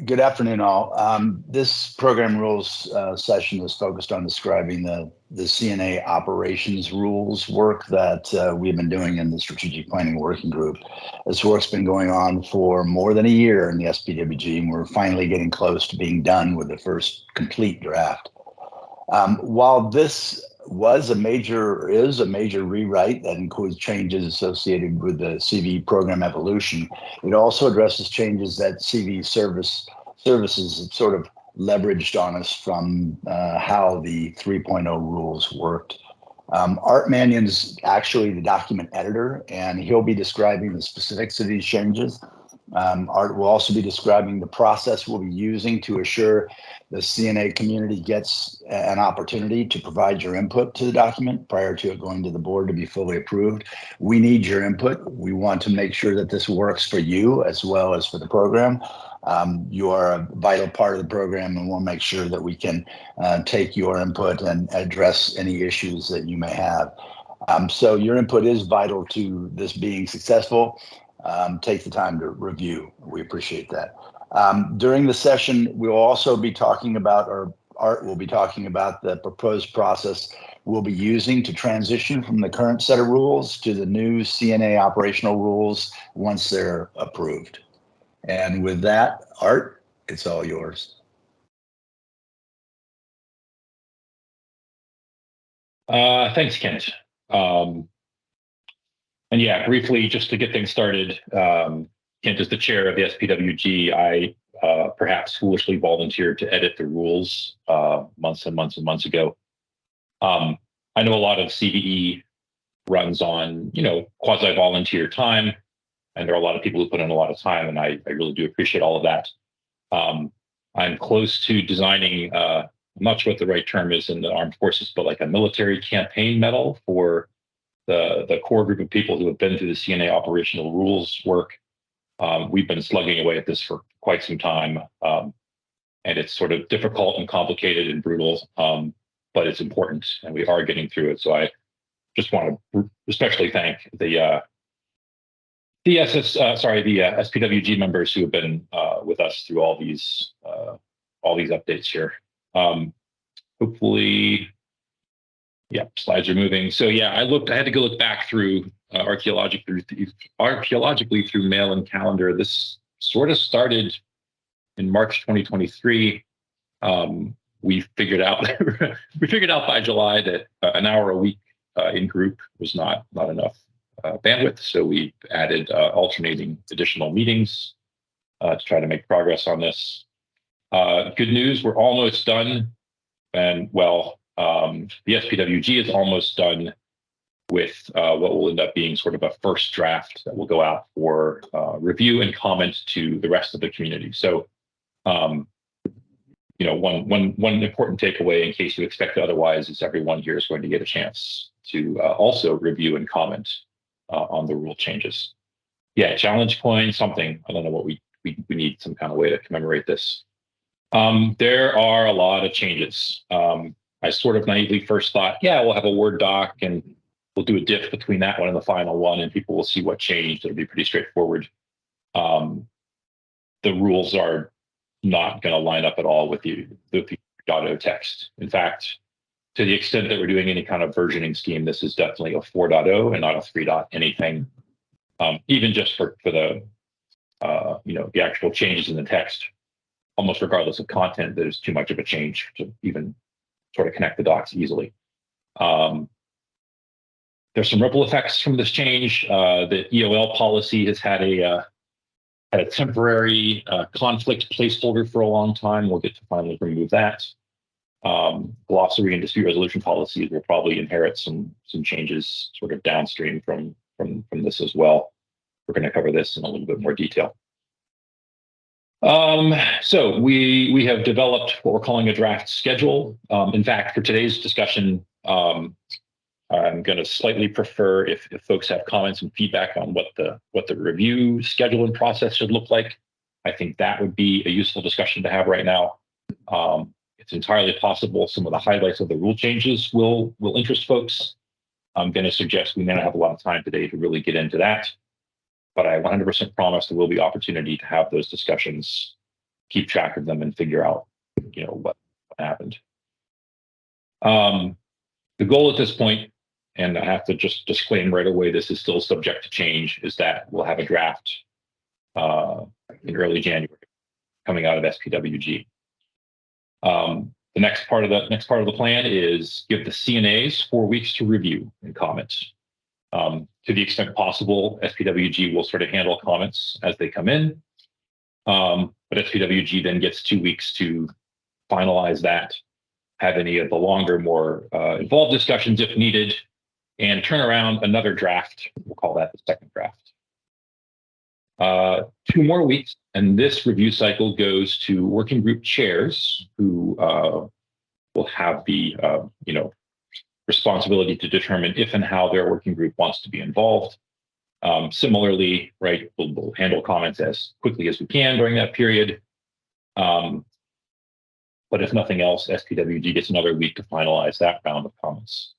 Good afternoon, all. This program rules session is focused on describing the CNA operations rules work that we've been doing in the Strategic Planning Working Group. This work's been going on for more than a year in the SPWG, and we're finally getting close to being done with the first complete draft. While this is a major rewrite that includes changes associated with the CVE program evolution, it also addresses changes that CVE services have sort of leveraged on us from how the 3.0 rules worked. Art Manion's actually the document editor, and he'll be describing the specifics of these changes. Art will also be describing the process we'll be using to assure the CNA community gets an opportunity to provide your input to the document prior to it going to the board to be fully approved. We need your input. We want to make sure that this works for you as well as for the program. You are a vital part of the program, and we'll make sure that we can take your input and address any issues that you may have. So your input is vital to this being successful. Take the time to review. We appreciate that. During the session, we'll also be talking about, or Art will be talking about, the proposed process we'll be using to transition from the current set of rules to the new CNA operational rules once they're approved. And with that, Art, it's all yours. Thanks, Kent. And yeah, briefly, just to get things started, Kent is the chair of the SPWG. I perhaps foolishly volunteered to edit the rules months and months and months ago. I know a lot of CVE runs on, quasi-volunteer time, and there are a lot of people who put in a lot of time, and I really do appreciate all of that. I'm close to designing, I'm not sure what the right term is in the armed forces, but like a military campaign medal for the core group of people who have been through the CNA operational rules work. We've been slugging away at this for quite some time, and it's sort of difficult and complicated and brutal, but it's important, and we are getting through it. So I just want to especially thank the SPWG members who have been with us through all these updates here. Hopefully. Yeah, slides are moving. So yeah, I had to go look back through archaeologically through mail and calendar. This sort of started in March 2023. We figured out by July that an hour a week in group was not enough bandwidth. So we added alternating additional meetings to try to make progress on this. Good news, we're almost done, and the SPWG is almost done with what will end up being sort of a first draft that will go out for review and comment to the rest of the community. So, one important takeaway, in case you expect otherwise, is everyone here is going to get a chance to also review and comment on the rule changes. Yeah, challenge coin, something. I don't know what we need some kind of way to commemorate this. There are a lot of changes. I sort of naively first thought, yeah, we'll have a Word doc and we'll do a diff between that one and the final one, and people will see what changed. It'll be pretty straightforward. The rules are not going to line up at all with the 3.0 text. In fact, to the extent that we're doing any kind of versioning scheme, this is definitely a 4.0 and not a 3. anything. Even just for the the actual changes in the text, almost regardless of content, there's too much of a change to even sort of connect the dots easily. There's some ripple effects from this change. The EOL policy has had a temporary conflict placeholder for a long time. We'll get to finally remove that. Glossary and dispute resolution policies will probably inherit some changes sort of downstream from this as well. We're going to cover this in a little bit more detail. So we have developed what we're calling a draft schedule. In fact, for today's discussion, I'm going to slightly prefer if folks have comments and feedback on what the review schedule and process should look like. I think that would be a useful discussion to have right now. It's entirely possible some of the highlights of the rule changes will interest folks. I'm going to suggest we may not have a lot of time today to really get into that, but I 100% promise there will be opportunity to have those discussions keep track of them and figure out, what happened. The goal at this point, and I have to just disclaim right away, this is still subject to change, is that we'll have a draft in early January coming out of SPWG. The next part of the plan is give the CNAs 4 weeks to review and comment. To the extent possible, SPWG will sort of handle comments as they come in, but SPWG then gets 2 weeks to finalize that, have any of the longer, more involved discussions if needed, and turn around another draft. We'll call that the second draft. 2 more weeks, and this review cycle goes to working group chairs who will have the responsibility to determine if and how their working group wants to be involved. Similarly, right, we'll handle comments as quickly as we can during that period. But if nothing else, SPWG gets another week to finalize that round of comments.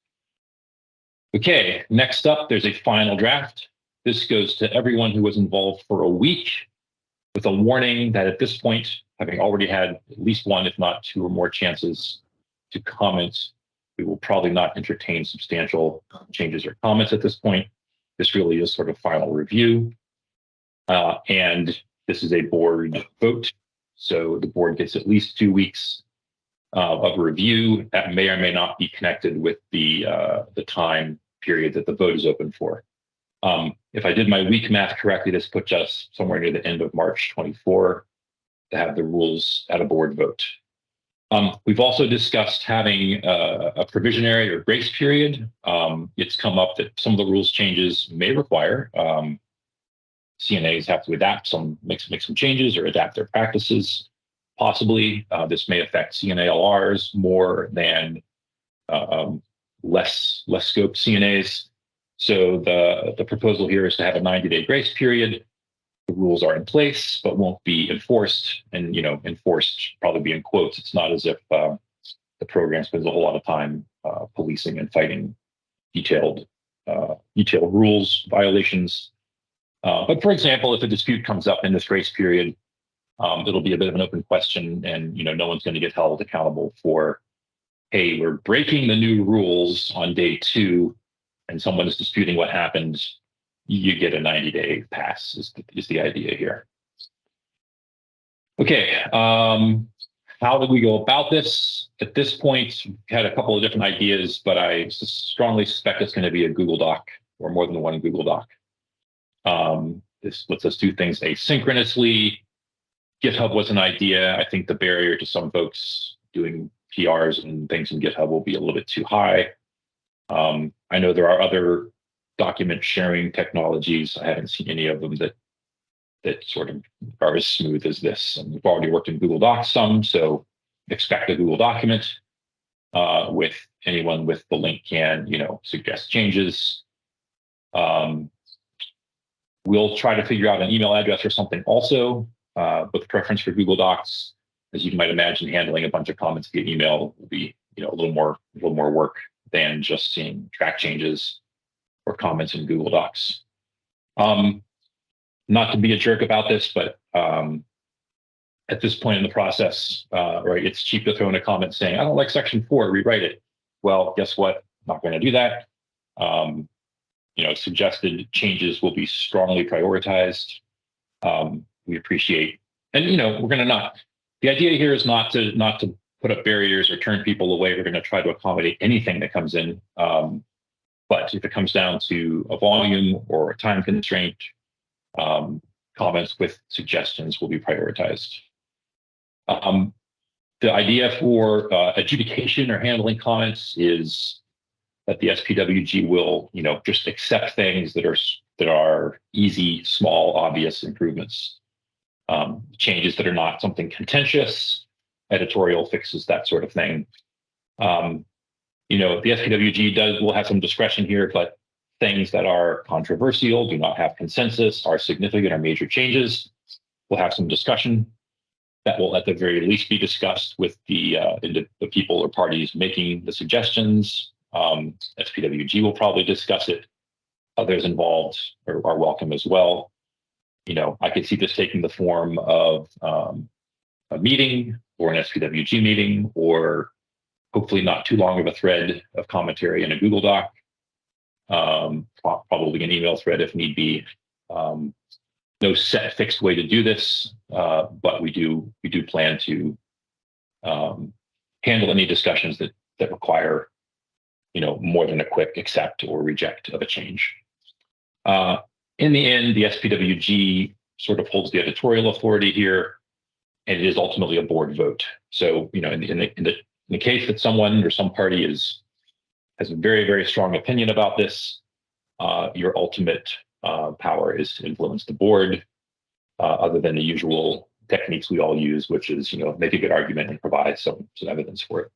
Okay, next up, there's a final draft. This goes to everyone who was involved for a week, with a warning that at this point, having already had at least 1, if not 2 or more chances to comment, we will probably not entertain substantial changes or comments at this point. This really is sort of final review. And this is a board vote. So the board gets at least 2 weeks of review that may or may not be connected with the time period that the vote is open for. If I did my week math correctly, this puts us somewhere near the end of March 24 to have the rules at a board vote. We've also discussed having a provisionary or grace period. It's come up that some of the rules changes may require CNAs have to adapt make some changes or adapt their practices. Possibly, this may affect CNALRs more than less scoped CNAs. So the proposal here is to have a 90-day grace period. The rules are in place, but won't be enforced. And enforced probably be in quotes. It's not as if the program spends a whole lot of time policing and fighting detailed rules violations. But for example, if a dispute comes up in this grace period, it'll be a bit of an open question, and no one's going to get held accountable for, hey, we're breaking the new rules on day 2, and someone is disputing what happened. You get a 90-day pass is the idea here. Okay, how do we go about this? At this point, we've had a couple of different ideas, but I strongly suspect it's going to be a Google Doc or more than one Google Doc. This lets us do things asynchronously. GitHub was an idea. I think the barrier to some folks doing PRs and things in GitHub will be a little bit too high. I know there are other document sharing technologies. I haven't seen any of them that sort of are as smooth as this. And we've already worked in Google Docs some, so expect a Google document with anyone with the link can, suggest changes. We'll try to figure out an email address or something also, with preference for Google Docs. As you might imagine, handling a bunch of comments via email will be, a little more work than just seeing track changes or comments in Google Docs. Not to be a jerk about this, but at this point in the process, right, it's cheap to throw in a comment saying, I don't like section 4, rewrite it. Well, guess what? Not going to do that. Suggested changes will be strongly prioritized. We appreciate, and we're going to not. The idea here is not to put up barriers or turn people away. We're going to try to accommodate anything that comes in. But if it comes down to a volume or a time constraint, comments with suggestions will be prioritized. The idea for adjudication or handling comments is that the SPWG will, just accept things that are easy, small, obvious improvements. Changes that are not something contentious, editorial fixes, that sort of thing. The SPWG will have some discretion here, but things that are controversial, do not have consensus, are significant or major changes, we'll have some discussion that will at the very least be discussed with the people or parties making the suggestions. SPWG will probably discuss it. Others involved are welcome as well. I could see this taking the form of a meeting or an SPWG meeting, or hopefully not too long of a thread of commentary in a Google Doc, probably an email thread if need be. No set fixed way to do this, but we do plan to handle any discussions that require, more than a quick accept or reject of a change. In the end, the SPWG sort of holds the editorial authority here, and it is ultimately a board vote. So, in the case that someone or some party has a very, very strong opinion about this, your ultimate power is to influence the board, other than the usual techniques we all use, which is, make a good argument and provide some evidence for it.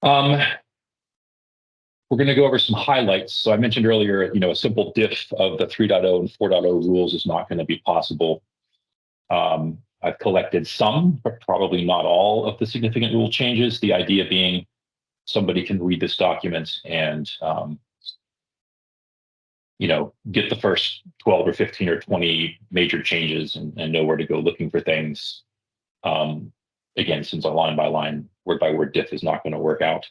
We're going to go over some highlights. So I mentioned earlier, a simple diff of the 3.0 and 4.0 rules is not going to be possible. I've collected some, but probably not all of the significant rule changes. The idea being somebody can read this document and, get the first 12 or 15 or 20 major changes and know where to go looking for things. Again, since a line by line, word by word diff is not going to work out.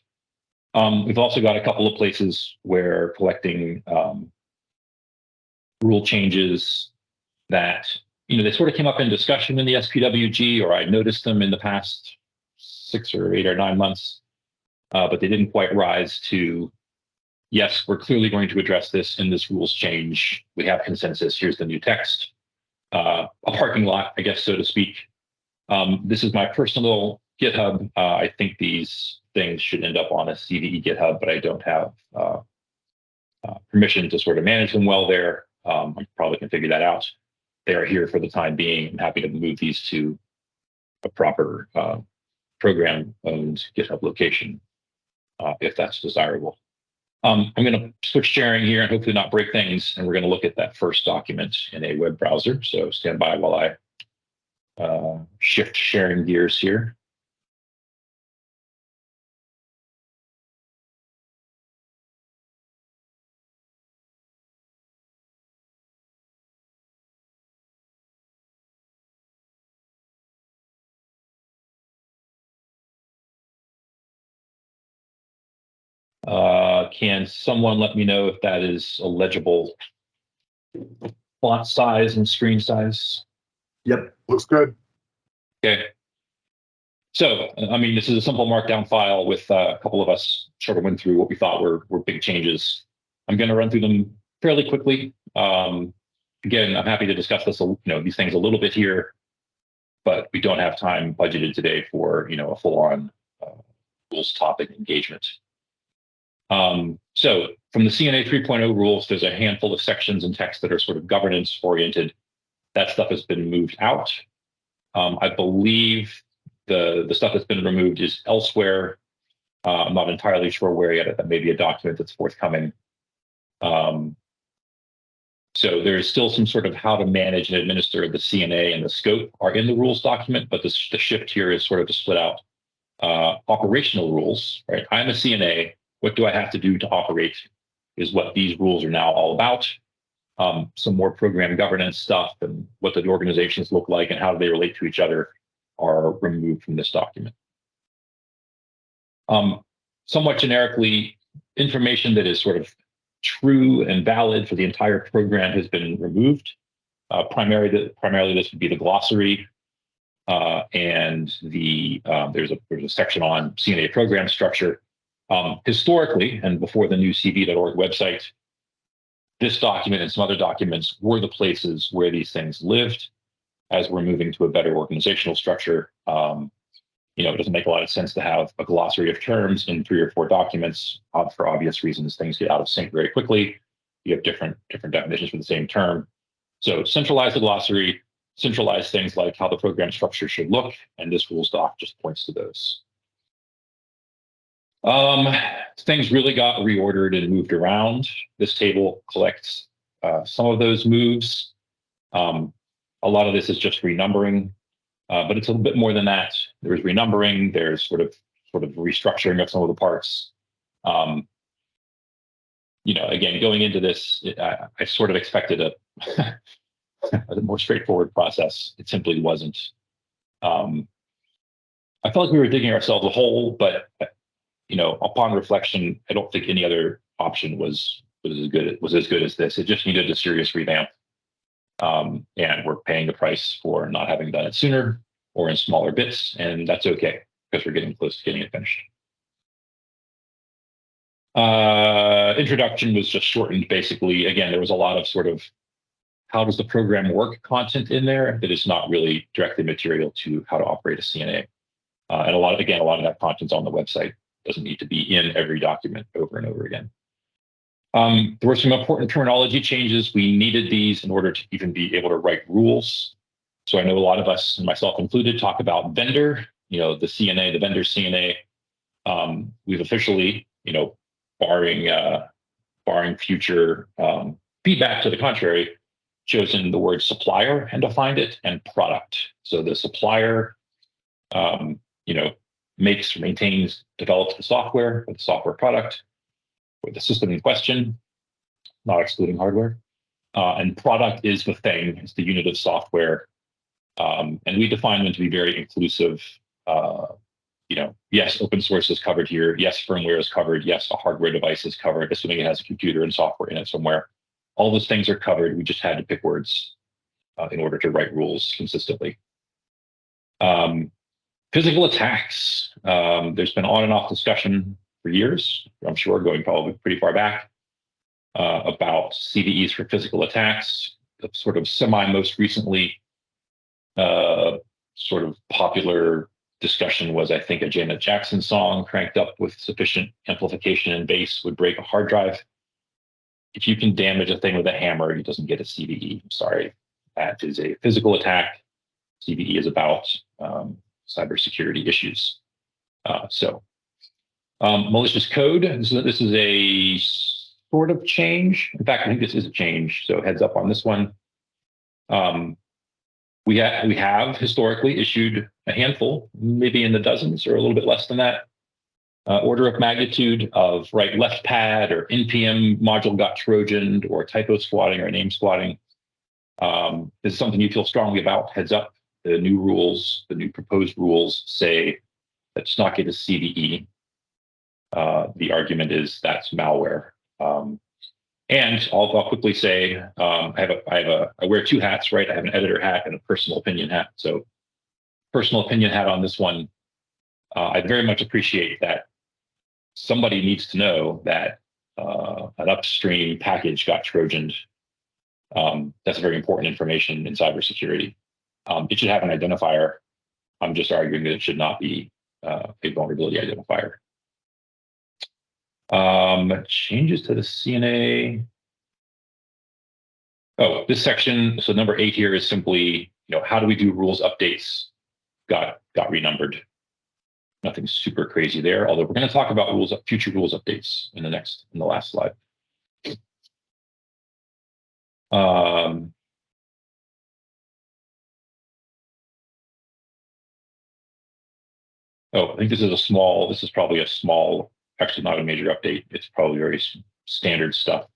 We've also got a couple of places where collecting rule changes that, they sort of came up in discussion in the SPWG, or I noticed them in the past 6 or 8 or 9 months, but they didn't quite rise to, yes, we're clearly going to address this in this rules change. We have consensus. Here's the new text. A parking lot, I guess, so to speak. This is my personal GitHub. I think these things should end up on a CVE GitHub, but I don't have permission to sort of manage them well there. I probably can figure that out. They are here for the time being. I'm happy to move these to a proper program-owned GitHub location if that's desirable. I'm going to switch sharing here and hopefully not break things, and we're going to look at that first document in a web browser. So stand by while I shift sharing gears here. Can someone let me know if that is a legible font size and screen size? Yep, looks good. Okay. So, this is a simple markdown file with a couple of us sort of went through what we thought were big changes. I'm going to run through them fairly quickly. Again, I'm happy to discuss this, these things a little bit here, but we don't have time budgeted today for, a full-on rules topic engagement. So from the CNA 3.0 rules, there's a handful of sections and text that are sort of governance oriented. That stuff has been moved out. I believe the stuff that's been removed is elsewhere. I'm not entirely sure where yet. That may be a document that's forthcoming. So there's still some sort of how to manage and administer the CNA and the scope are in the rules document, but the shift here is sort of to split out operational rules, right? I'm a CNA. What do I have to do to operate is what these rules are now all about. Some more program governance stuff and what the organizations look like and how do they relate to each other are removed from this document. Somewhat generically, information that is sort of true and valid for the entire program has been removed. Primarily this would be the glossary, and there's a section on CNA program structure. Historically, and before the new cv.org website, this document and some other documents were the places where these things lived. As we're moving to a better organizational structure, it doesn't make a lot of sense to have a glossary of terms in 3 or 4 documents. For obvious reasons, things get out of sync very quickly. You have different definitions for the same term. So centralize the glossary, centralize things like how the program structure should look, and this rules doc just points to those. Things really got reordered and moved around. This table collects some of those moves. A lot of this is just renumbering, but it's a little bit more than that. There's renumbering. There's sort of restructuring of some of the parts. Again, going into this, I sort of expected a more straightforward process. It simply wasn't. I felt like we were digging ourselves a hole, but upon reflection, I don't think any other option was as good as this. It just needed a serious revamp, and we're paying the price for not having done it sooner or in smaller bits, and that's okay because we're getting close to getting it finished. Introduction was just shortened, basically. Again, there was a lot of sort of how does the program work content in there that is not really directly material to how to operate a CNA. And a lot of that content's on the website. Doesn't need to be in every document over and over again. There were some important terminology changes. We needed these in order to even be able to write rules. So I know a lot of us, and myself included, talk about vendor, the CNA, the vendor CNA. We've officially, barring future feedback to the contrary, chosen the word supplier and defined it, and product. So the supplier, makes, maintains, develops the software or the software product or the system in question, not excluding hardware. And product is the thing, it's the unit of software. And we define them to be very inclusive. Yes, open source is covered here. Yes, firmware is covered. Yes, a hardware device is covered, assuming it has a computer and software in it somewhere. All those things are covered. We just had to pick words in order to write rules consistently. Physical attacks. There's been on and off discussion for years, I'm sure, going probably pretty far back, about CVEs for physical attacks. The sort of most recently sort of popular discussion was, I think, a Janet Jackson song cranked up with sufficient amplification and bass would break a hard drive. If you can damage a thing with a hammer, it doesn't get a CVE. I'm sorry. That is a physical attack. CVE is about cybersecurity issues. Malicious code. This is a sort of change. In fact, I think this is a change. So heads up on this one. We have historically issued a handful, maybe in the dozens or a little bit less than that, order of magnitude of right-left pad or NPM module got Trojaned or typo squatting or name squatting. This is something you feel strongly about. Heads up. The new rules, the new proposed rules say that to not get a CVE. The argument is that's malware. And I'll quickly say I wear two hats, right? I have an editor hat and a personal opinion hat. So personal opinion hat on this one. I very much appreciate that somebody needs to know that an upstream package got Trojaned. That's very important information in cybersecurity. It should have an identifier. I'm just arguing that it should not be a vulnerability identifier. Changes to the CNA. Oh, this section, so number 8 here is simply, how do we do rules updates? Got renumbered. Nothing super crazy there, although we're going to talk about future rules updates in the last slide. I think this is probably a small, actually not a major update. It's probably very standard stuff.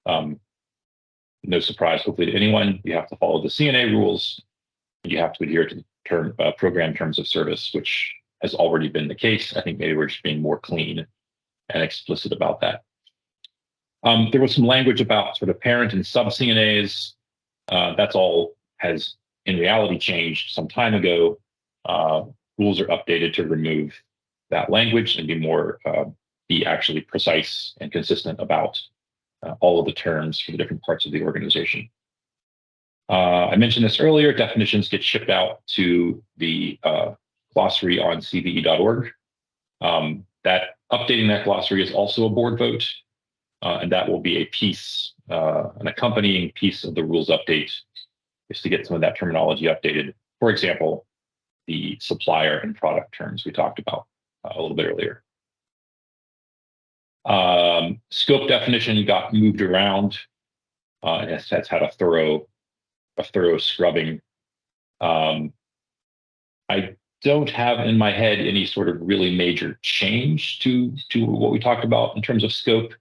No surprise, hopefully, to anyone. You have to follow the CNA rules. And you have to adhere to the program terms of service, which has already been the case. I think maybe we're just being more clean and explicit about that. There was some language about sort of parent and sub CNAs. That's all has in reality changed some time ago. Rules are updated to remove that language and be actually precise and consistent about all of the terms for the different parts of the organization. I mentioned this earlier, definitions get shipped out to the glossary on CVE.org. Updating that glossary is also a board vote, and that will be a piece, an accompanying piece of the rules update, is to get some of that terminology updated. For example, the supplier and product terms we talked about a little bit earlier. Scope definition got moved around. And that's had a thorough scrubbing. I don't have in my head any sort of really major change to what we talked about in terms of scope.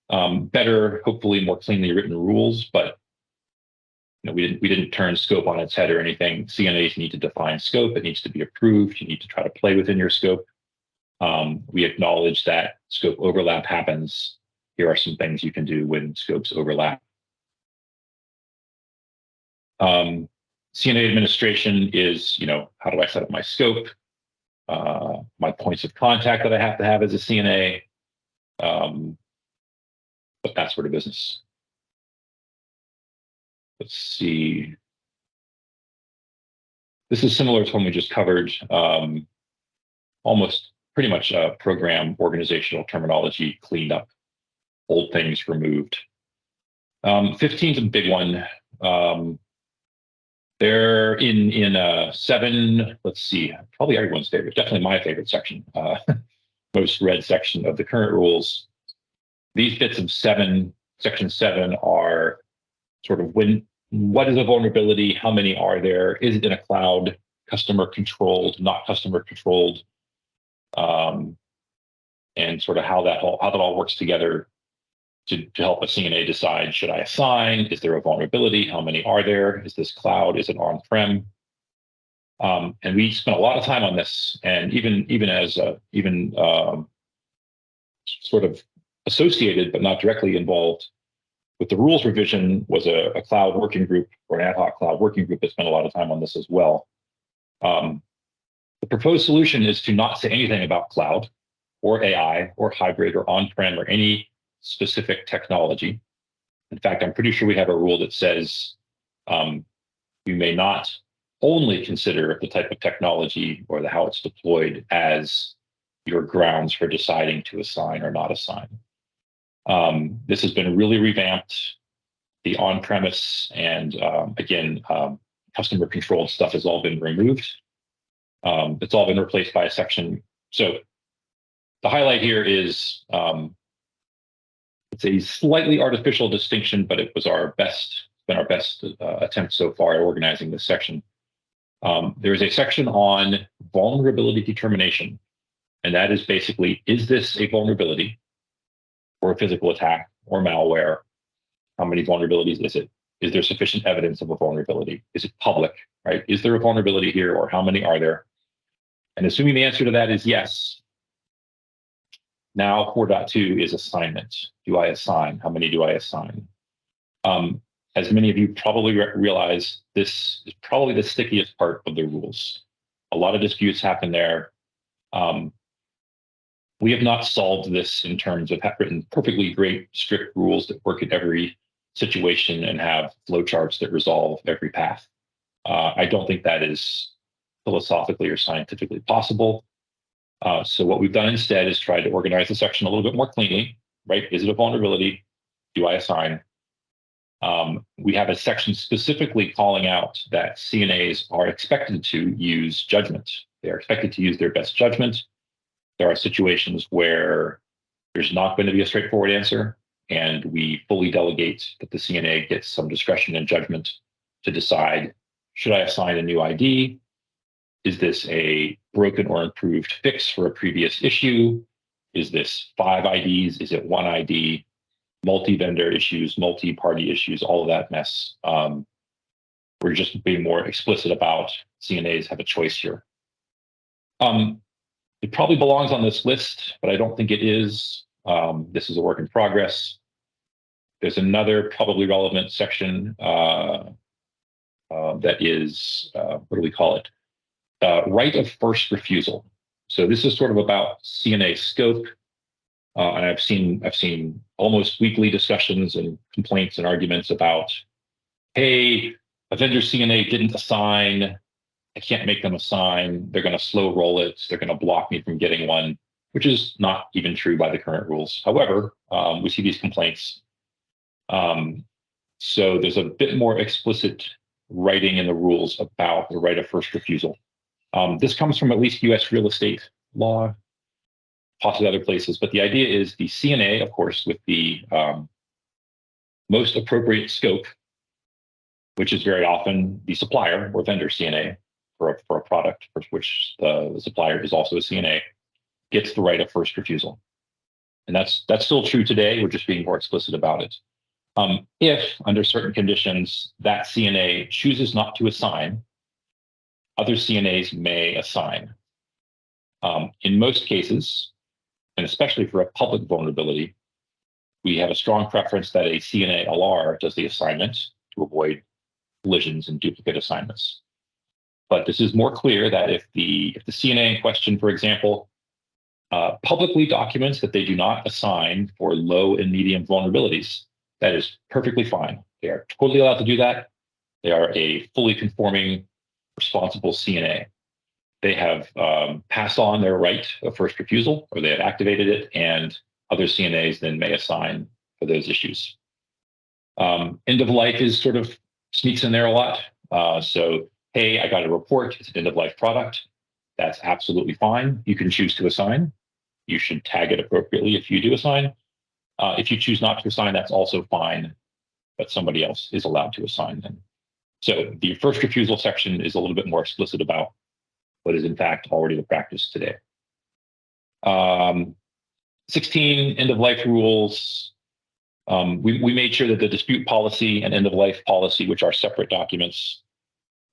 Better, hopefully more cleanly written rules, but we didn't turn scope on its head or anything. CNAs need to define scope. It needs to be approved. You need to try to play within your scope. We acknowledge that scope overlap happens. Here are some things you can do when scopes overlap. CNA administration is, how do I set up my scope? My points of contact that I have to have as a CNA, but that sort of business. Let's see. This is similar to one we just covered. Almost pretty much program organizational terminology cleaned up, old things removed. 15 is a big one. They're in 7, let's see, probably everyone's favorite, definitely my favorite section, most read section of the current rules. These bits of section 7 are sort of what is a vulnerability? How many are there? Is it in a cloud, customer controlled, not customer controlled? And sort of how that all works together to help a CNA decide, should I assign? Is there a vulnerability? How many are there? Is this cloud? Is it on-prem? And we spent a lot of time on this, and even as sort of associated but not directly involved with the rules revision was a cloud working group, or an ad hoc cloud working group that spent a lot of time on this as well. The proposed solution is to not say anything about cloud or AI or hybrid or on-prem or any specific technology. In fact, I'm pretty sure we have a rule that says you may not only consider the type of technology or how it's deployed as your grounds for deciding to assign or not assign. This has been really revamped. The on-premise and customer controlled stuff has all been removed. It's all been replaced by a section. So the highlight here is it's a slightly artificial distinction, but it was been our best attempt so far at organizing this section. There is a section on vulnerability determination, and that is basically, is this a vulnerability or a physical attack or malware? How many vulnerabilities is it? Is there sufficient evidence of a vulnerability? Is it public, right? Is there a vulnerability here, or how many are there? And assuming the answer to that is yes, now 4.2 is assignment. Do I assign? How many do I assign? As many of you probably realize, this is probably the stickiest part of the rules. A lot of disputes happen there. We have not solved this in terms of written perfectly great, strict rules that work in every situation and have flowcharts that resolve every path. I don't think that is philosophically or scientifically possible. So what we've done instead is try to organize the section a little bit more cleanly, right? Is it a vulnerability? Do I assign? We have a section specifically calling out that CNAs are expected to use judgment. They are expected to use their best judgment. There are situations where there's not going to be a straightforward answer, and we fully delegate that the CNA gets some discretion and judgment to decide, should I assign a new ID? Is this a broken or improved fix for a previous issue? Is this 5 IDs? Is it 1 ID? Multi-vendor issues, multi-party issues, all of that mess. We're just being more explicit about CNAs have a choice here. It probably belongs on this list, but I don't think it is. This is a work in progress. There's another probably relevant section that is, what do we call it? Right of first refusal. So this is sort of about CNA scope. And I've seen almost weekly discussions and complaints and arguments about, hey, a vendor CNA didn't assign. I can't make them assign. They're going to slow roll it. They're going to block me from getting one, which is not even true by the current rules. However, we see these complaints. So there's a bit more explicit writing in the rules about the right of first refusal. This comes from at least U.S. real estate law, possibly other places. But the idea is the CNA, of course, with the most appropriate scope, which is very often the supplier or vendor CNA for a product for which the supplier is also a CNA, gets the right of first refusal. And that's still true today. We're just being more explicit about it. If, under certain conditions, that CNA chooses not to assign, other CNAs may assign. In most cases, and especially for a public vulnerability, we have a strong preference that a CNA LR does the assignment to avoid collisions and duplicate assignments. But this is more clear that if the CNA in question, for example, publicly documents that they do not assign for low and medium vulnerabilities, that is perfectly fine. They are totally allowed to do that. They are a fully conforming, responsible CNA. They have passed on their right of first refusal, or they have activated it, and other CNAs then may assign for those issues. End of life is sort of sneaks in there a lot. So, hey, I got a report, it's an end of life product. That's absolutely fine. You can choose to assign. You should tag it appropriately if you do assign. If you choose not to assign, that's also fine, but somebody else is allowed to assign them. So the first refusal section is a little bit more explicit about what is in fact already the practice today. 16, end of life rules. We made sure that the dispute policy and end of life policy, which are separate documents,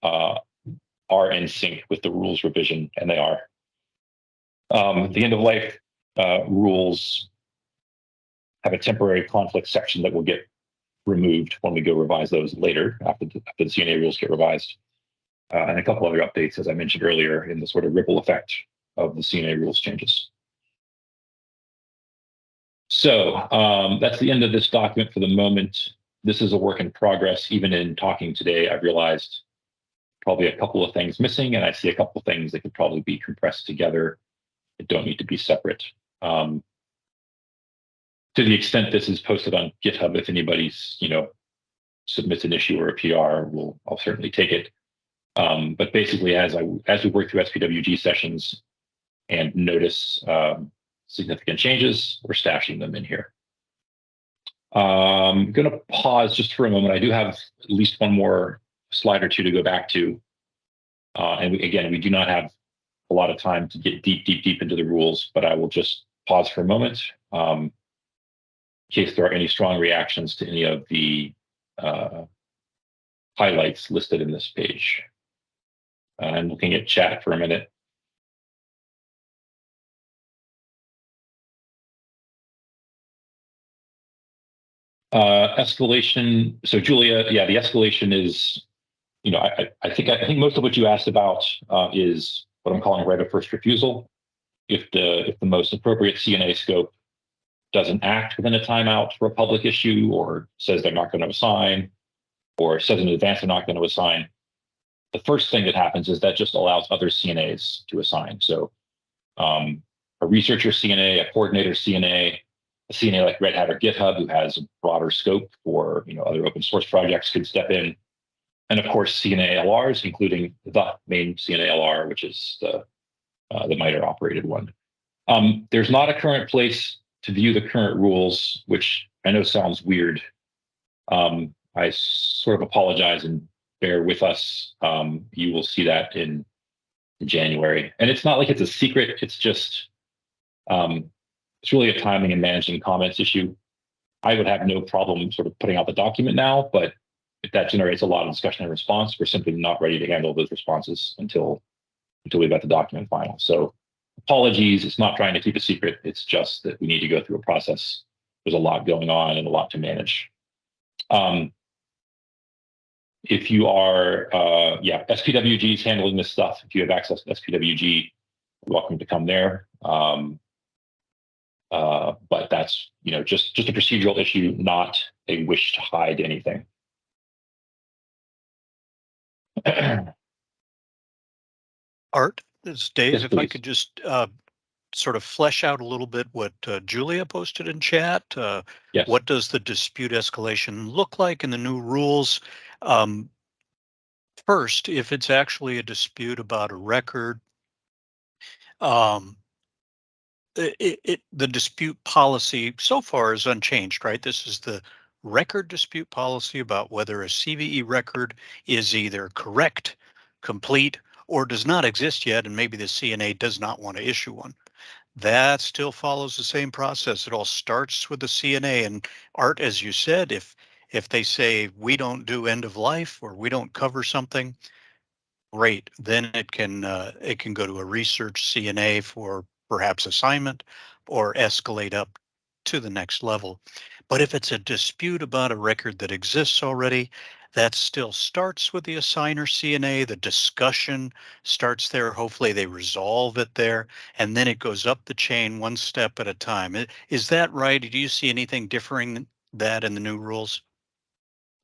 are in sync with the rules revision, and they are. The end of life rules have a temporary conflict section that will get removed when we go revise those later after the CNA rules get revised. And a couple other updates, as I mentioned earlier, in the sort of ripple effect of the CNA rules changes. So that's the end of this document for the moment. This is a work in progress. Even in talking today, I've realized probably a couple of things missing, and I see a couple of things that could probably be compressed together that don't need to be separate. To the extent this is posted on GitHub, if anybody's, submits an issue or a PR, I'll certainly take it. But basically, as we work through SPWG sessions and notice significant changes, we're stashing them in here. I'm going to pause just for a moment. I do have at least one more slide or two to go back to. And again, we do not have a lot of time to get deep into the rules, but I will just pause for a moment in case there are any strong reactions to any of the highlights listed in this page. I'm looking at chat for a minute. Escalation. So Julia, yeah, the escalation is, I think most of what you asked about is what I'm calling right of first refusal. If the most appropriate CNA scope doesn't act within a timeout for a public issue, or says they're not going to assign, or says in advance they're not going to assign, the first thing that happens is that just allows other CNAs to assign. So a researcher CNA, a coordinator CNA, a CNA like Red Hat or GitHub who has a broader scope for other open source projects could step in. And of course, CNA LRs, including the main CNA LR, which is the MITRE operated one. There's not a current place to view the current rules, which I know sounds weird. I sort of apologize and bear with us. You will see that in January. And it's not like it's a secret. It's just, it's really a timing and managing comments issue. I would have no problem sort of putting out the document now, but if that generates a lot of discussion and response, we're simply not ready to handle those responses until we've got the document final. So apologies, it's not trying to keep a secret. It's just that we need to go through a process. There's a lot going on and a lot to manage. If you are, SPWG is handling this stuff. If you have access to SPWG, you're welcome to come there. But that's, just a procedural issue, not a wish to hide anything. Art, this is Dave. Yes, if please. I could just sort of flesh out a little bit what Julia posted in chat. Yes. What does the dispute escalation look like in the new rules? First, if it's actually a dispute about a record, the dispute policy so far is unchanged, right? This is the record dispute policy about whether a CVE record is either correct, complete, or does not exist yet, and maybe the CNA does not want to issue one. That still follows the same process. It all starts with the CNA, and Art, as you said, if If they say we don't do end of life or we don't cover something, great. Then it can go to a research CNA for perhaps assignment or escalate up to the next level. But if it's a dispute about a record that exists already, that still starts with the assigner CNA. The discussion starts there. Hopefully they resolve it there, and then it goes up the chain one step at a time. Is that right? Do you see anything differing than that in the new rules?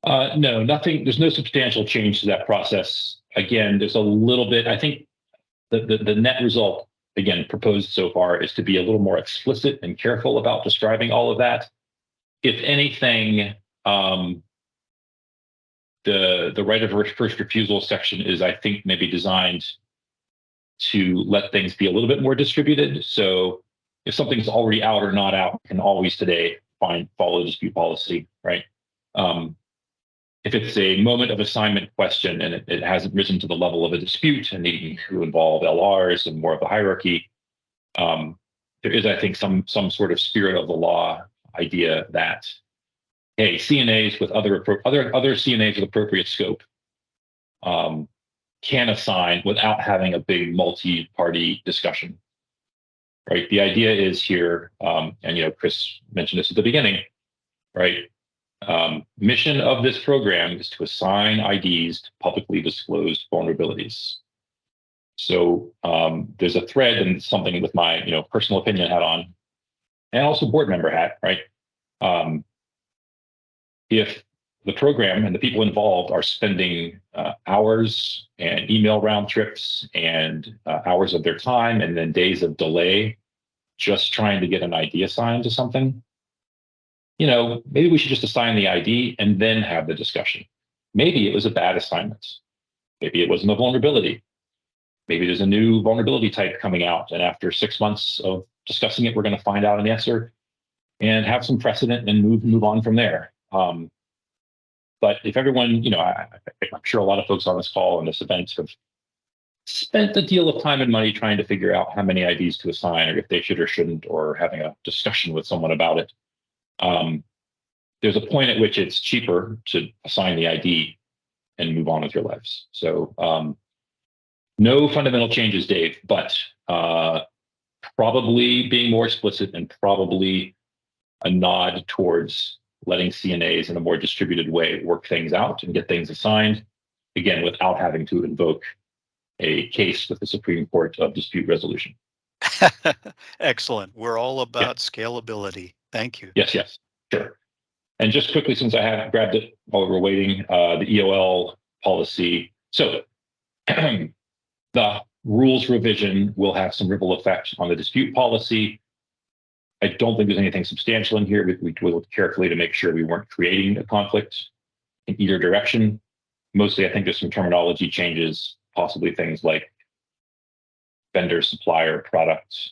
No, nothing. There's no substantial change to that process. Again, there's a little bit. I think the net result, again, proposed so far is to be a little more explicit and careful about describing all of that. If anything, the right of first refusal section is, I think, maybe designed to let things be a little bit more distributed. So if something's already out or not out, can always today follow dispute policy, right? If it's a moment of assignment question and it hasn't risen to the level of a dispute and needing to involve LRs and more of a hierarchy, there is, I think, some sort of spirit of the law idea that, hey, CNAs with other CNAs with appropriate scope can assign without having a big multi-party discussion, right? The idea is here, and Chris mentioned this at the beginning, right? Mission of this program is to assign IDs to publicly disclosed vulnerabilities. So there's a thread and something with my personal opinion hat on, and also board member hat, right? If the program and the people involved are spending hours and email round trips and hours of their time and then days of delay just trying to get an ID assigned to something, maybe we should just assign the ID and then have the discussion. Maybe it was a bad assignment. Maybe it wasn't a vulnerability. Maybe there's a new vulnerability type coming out, and after 6 months of discussing it, we're going to find out an answer and have some precedent and move on from there. But if everyone, I'm sure a lot of folks on this call and this event have spent a deal of time and money trying to figure out how many IDs to assign, or if they should or shouldn't, or having a discussion with someone about it. There's a point at which it's cheaper to assign the ID and move on with your lives. So no fundamental changes, Dave, but probably being more explicit and probably a nod towards letting CNAs in a more distributed way work things out and get things assigned, again, without having to invoke a case with the Supreme Court of dispute resolution. Excellent. We're all about scalability. Thank you. Yes, sure. And just quickly, since I have grabbed it while we were waiting, the EOL policy. So the rules revision will have some ripple effect on the dispute policy. I don't think there's anything substantial in here. We looked carefully to make sure we weren't creating a conflict in either direction. Mostly, I think there's some terminology changes, possibly things like vendor, supplier, product,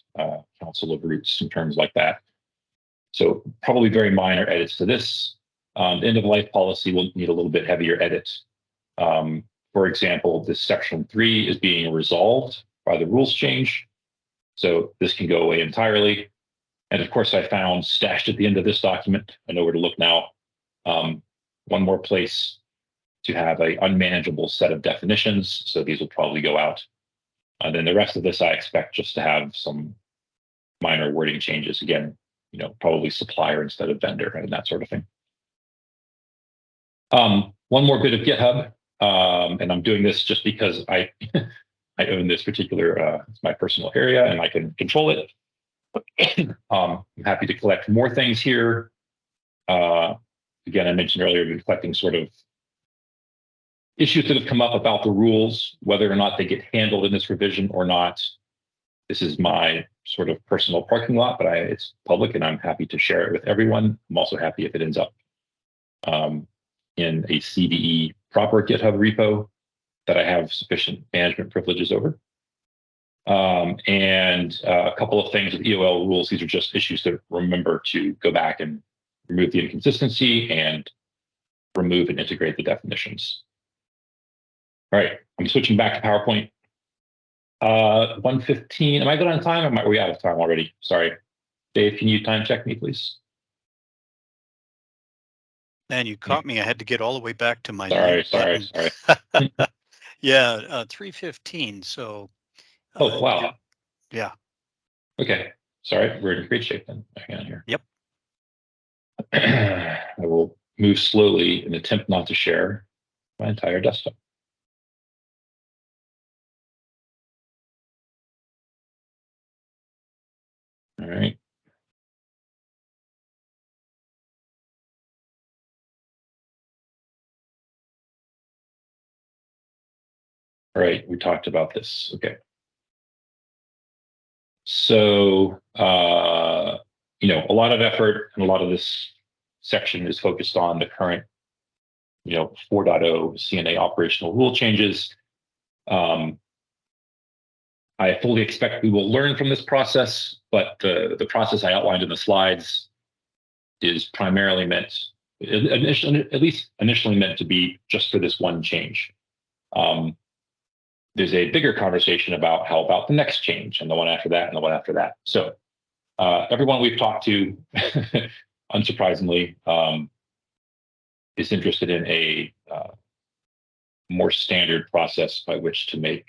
council of roots, and terms like that. So probably very minor edits to this. The end of life policy will need a little bit heavier edit. For example, this section 3 is being resolved by the rules change. So this can go away entirely. And of course, I found stashed at the end of this document, I know where to look now, one more place to have an unmanageable set of definitions. So these will probably go out. And then the rest of this, I expect just to have some minor wording changes. Again, probably supplier instead of vendor and that sort of thing. One more bit of GitHub, and I'm doing this just because I own this particular, it's my personal area and I can control it. I'm happy to collect more things here. Again, I mentioned earlier, I've been collecting sort of issues that have come up about the rules, whether or not they get handled in this revision or not. This is my sort of personal parking lot, but it's public and I'm happy to share it with everyone. I'm also happy if it ends up in a CVE proper GitHub repo that I have sufficient management privileges over. And a couple of things with EOL rules. These are just issues to remember to go back and remove the inconsistency and remove and integrate the definitions. All right, I'm switching back to PowerPoint. 1:15. Am I good on time? Or are we out of time already? Sorry. Dave, can you time check me, please? Man, you caught me. I had to get all the way back to my Sorry, mute sorry, button. sorry. Yeah, 3:15. So, Oh, wow. yeah. Okay. Sorry, we're in great shape then. Hang on here. Yep. I will move slowly and attempt not to share my entire desktop. All right. All right, we talked about this. Okay. So, a lot of effort and a lot of this section is focused on the current, 4.0 CNA operational rule changes. I fully expect we will learn from this process, but the process I outlined in the slides is primarily meant, at least initially meant to be just for this one change. There's a bigger conversation about how about the next change and the one after that and the one after that. So everyone we've talked to, unsurprisingly, is interested in a more standard process by which to make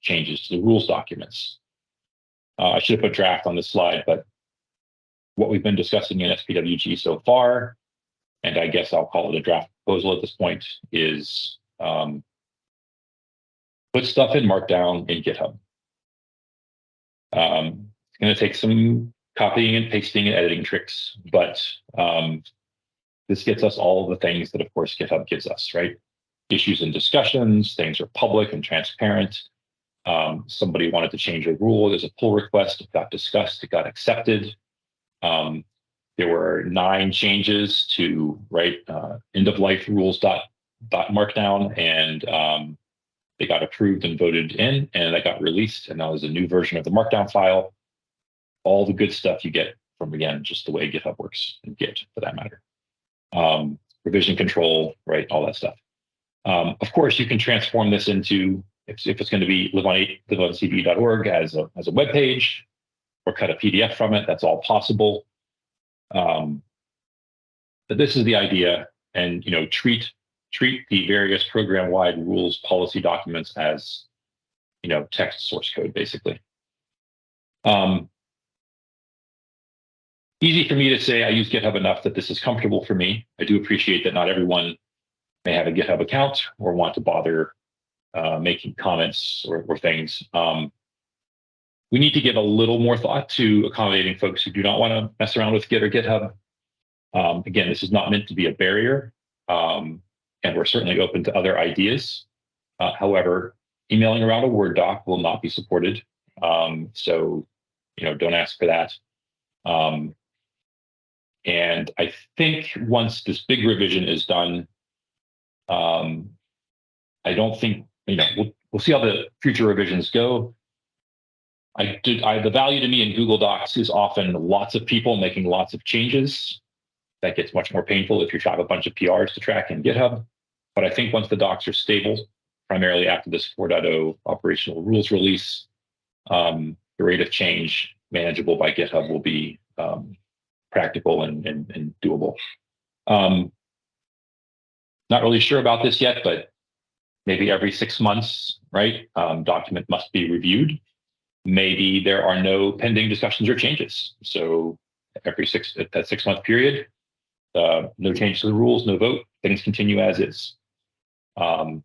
changes to the rules documents. I should have put draft on this slide, but what we've been discussing in SPWG so far, and I guess I'll call it a draft proposal at this point, is put stuff in Markdown in GitHub. It's going to take some copying and pasting and editing tricks, but this gets us all of the things that, of course, GitHub gives us, right? Issues and discussions, things are public and transparent. Somebody wanted to change a rule. There's a pull request. It got discussed. It got accepted. There were 9 changes to end of life rules dot markdown, and they got approved and voted in, and that got released. And now there's a new version of the markdown file. All the good stuff you get from, again, just the way GitHub works, and Git for that matter. Revision control, right? All that stuff. Of course, you can transform this into, if it's going to be live on CVE.org as a web page, or cut a PDF from it. That's all possible. But this is the idea, and treat the various program-wide rules policy documents as text source code, basically. Easy for me to say I use GitHub enough that this is comfortable for me. I do appreciate that not everyone may have a GitHub account or want to bother making comments or things. We need to give a little more thought to accommodating folks who do not want to mess around with Git or GitHub. Again, this is not meant to be a barrier, and we're certainly open to other ideas. However, emailing around a Word doc will not be supported. So, don't ask for that. And I think once this big revision is done, I don't think, we'll see how the future revisions go. The value to me in Google Docs is often lots of people making lots of changes. That gets much more painful if you have a bunch of PRs to track in GitHub. But I think once the docs are stable, primarily after this 4.0 operational rules release, the rate of change manageable by GitHub will be practical and doable. Not really sure about this yet, but maybe every 6 months, right? Document must be reviewed. Maybe there are no pending discussions or changes. So every 6 month period, no change to the rules, no vote, things continue as is. There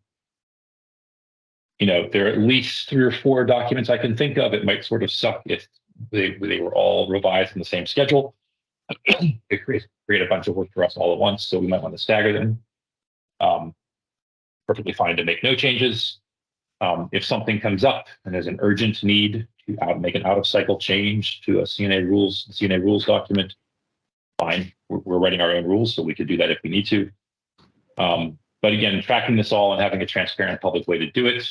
are at least 3 or 4 documents I can think of. It might sort of suck if they were all revised in the same schedule. It create a bunch of work for us all at once, so we might want to stagger them. Perfectly fine to make no changes. If something comes up and there's an urgent need to make an out-of-cycle change to a CNA rules document, fine. We're writing our own rules, so we could do that if we need to. But again, tracking this all and having a transparent public way to do it.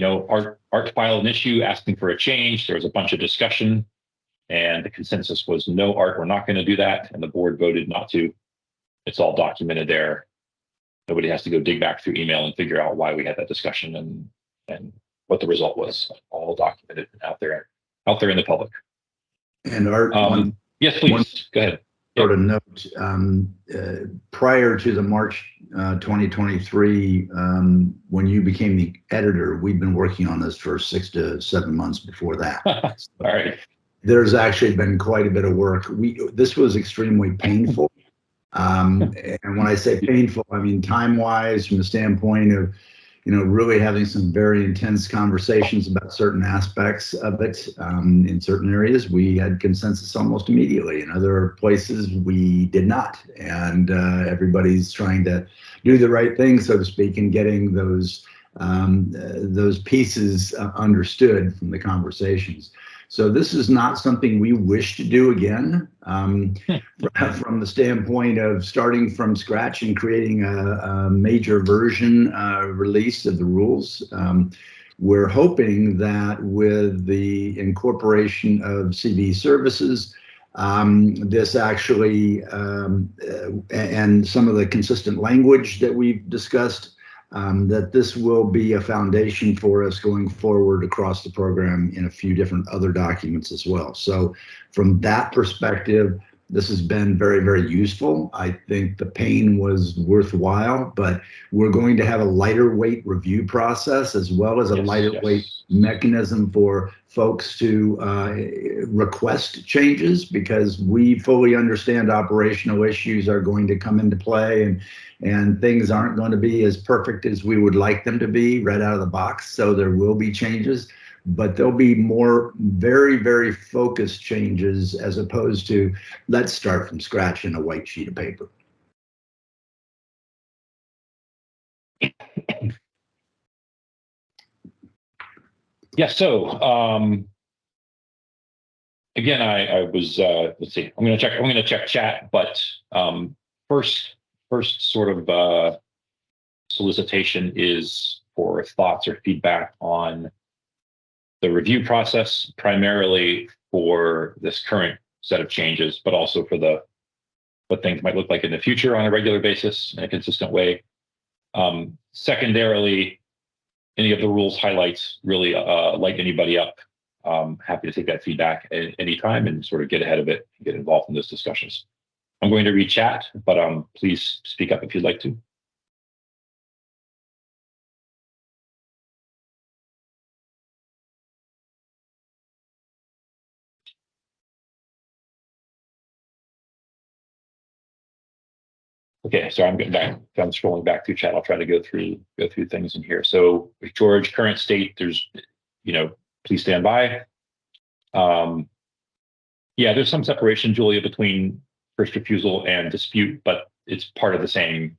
Art filed an issue asking for a change. There was a bunch of discussion, and the consensus was no, Art, we're not going to do that. And the board voted not to. It's all documented there. Nobody has to go dig back through email and figure out why we had that discussion and what the result was. All documented out there in the public. And Art, yes, please. Go ahead. sort of note, prior to the March 2023, when you became the editor, we've been working on this for 6 to 7 months before that. All right. There's actually been quite a bit of work. This was extremely painful. And when I say painful, I mean time-wise, from the standpoint of, really having some very intense conversations about certain aspects of it. In certain areas, we had consensus almost immediately. In other places, we did not. And everybody's trying to do the right thing, so to speak, and getting those pieces understood from the conversations. So this is not something we wish to do again, from the standpoint of starting from scratch and creating a major version release of the rules. We're hoping that with the incorporation of CVE services, this actually, and some of the consistent language that we've discussed, that this will be a foundation for us going forward across the program in a few different other documents as well. So from that perspective, this has been very, very useful. I think the pain was worthwhile, but we're going to have a lighter weight review process as well as a lighter weight mechanism for folks to request changes, because we fully understand operational issues are going to come into play, and things aren't going to be as perfect as we would like them to be right out of the box. So there will be changes, but there'll be more very, very focused changes as opposed to let's start from scratch in a white sheet of paper. Yeah, so again, I was let's see, I'm gonna check chat, but first sort of solicitation is for thoughts or feedback on the review process, primarily for this current set of changes, but also for what things might look like in the future on a regular basis in a consistent way. Secondarily, any of the rules highlights really light anybody up. Happy to take that feedback at any time and sort of get ahead of it and get involved in those discussions. I'm going to read chat, but please speak up if you'd like to. Okay, so I'm getting back. I'm scrolling back through chat. I'll try to go through things in here. So George, current state, there's, please stand by. Yeah, there's some separation, Julia, between first refusal and dispute, but it's part of the same.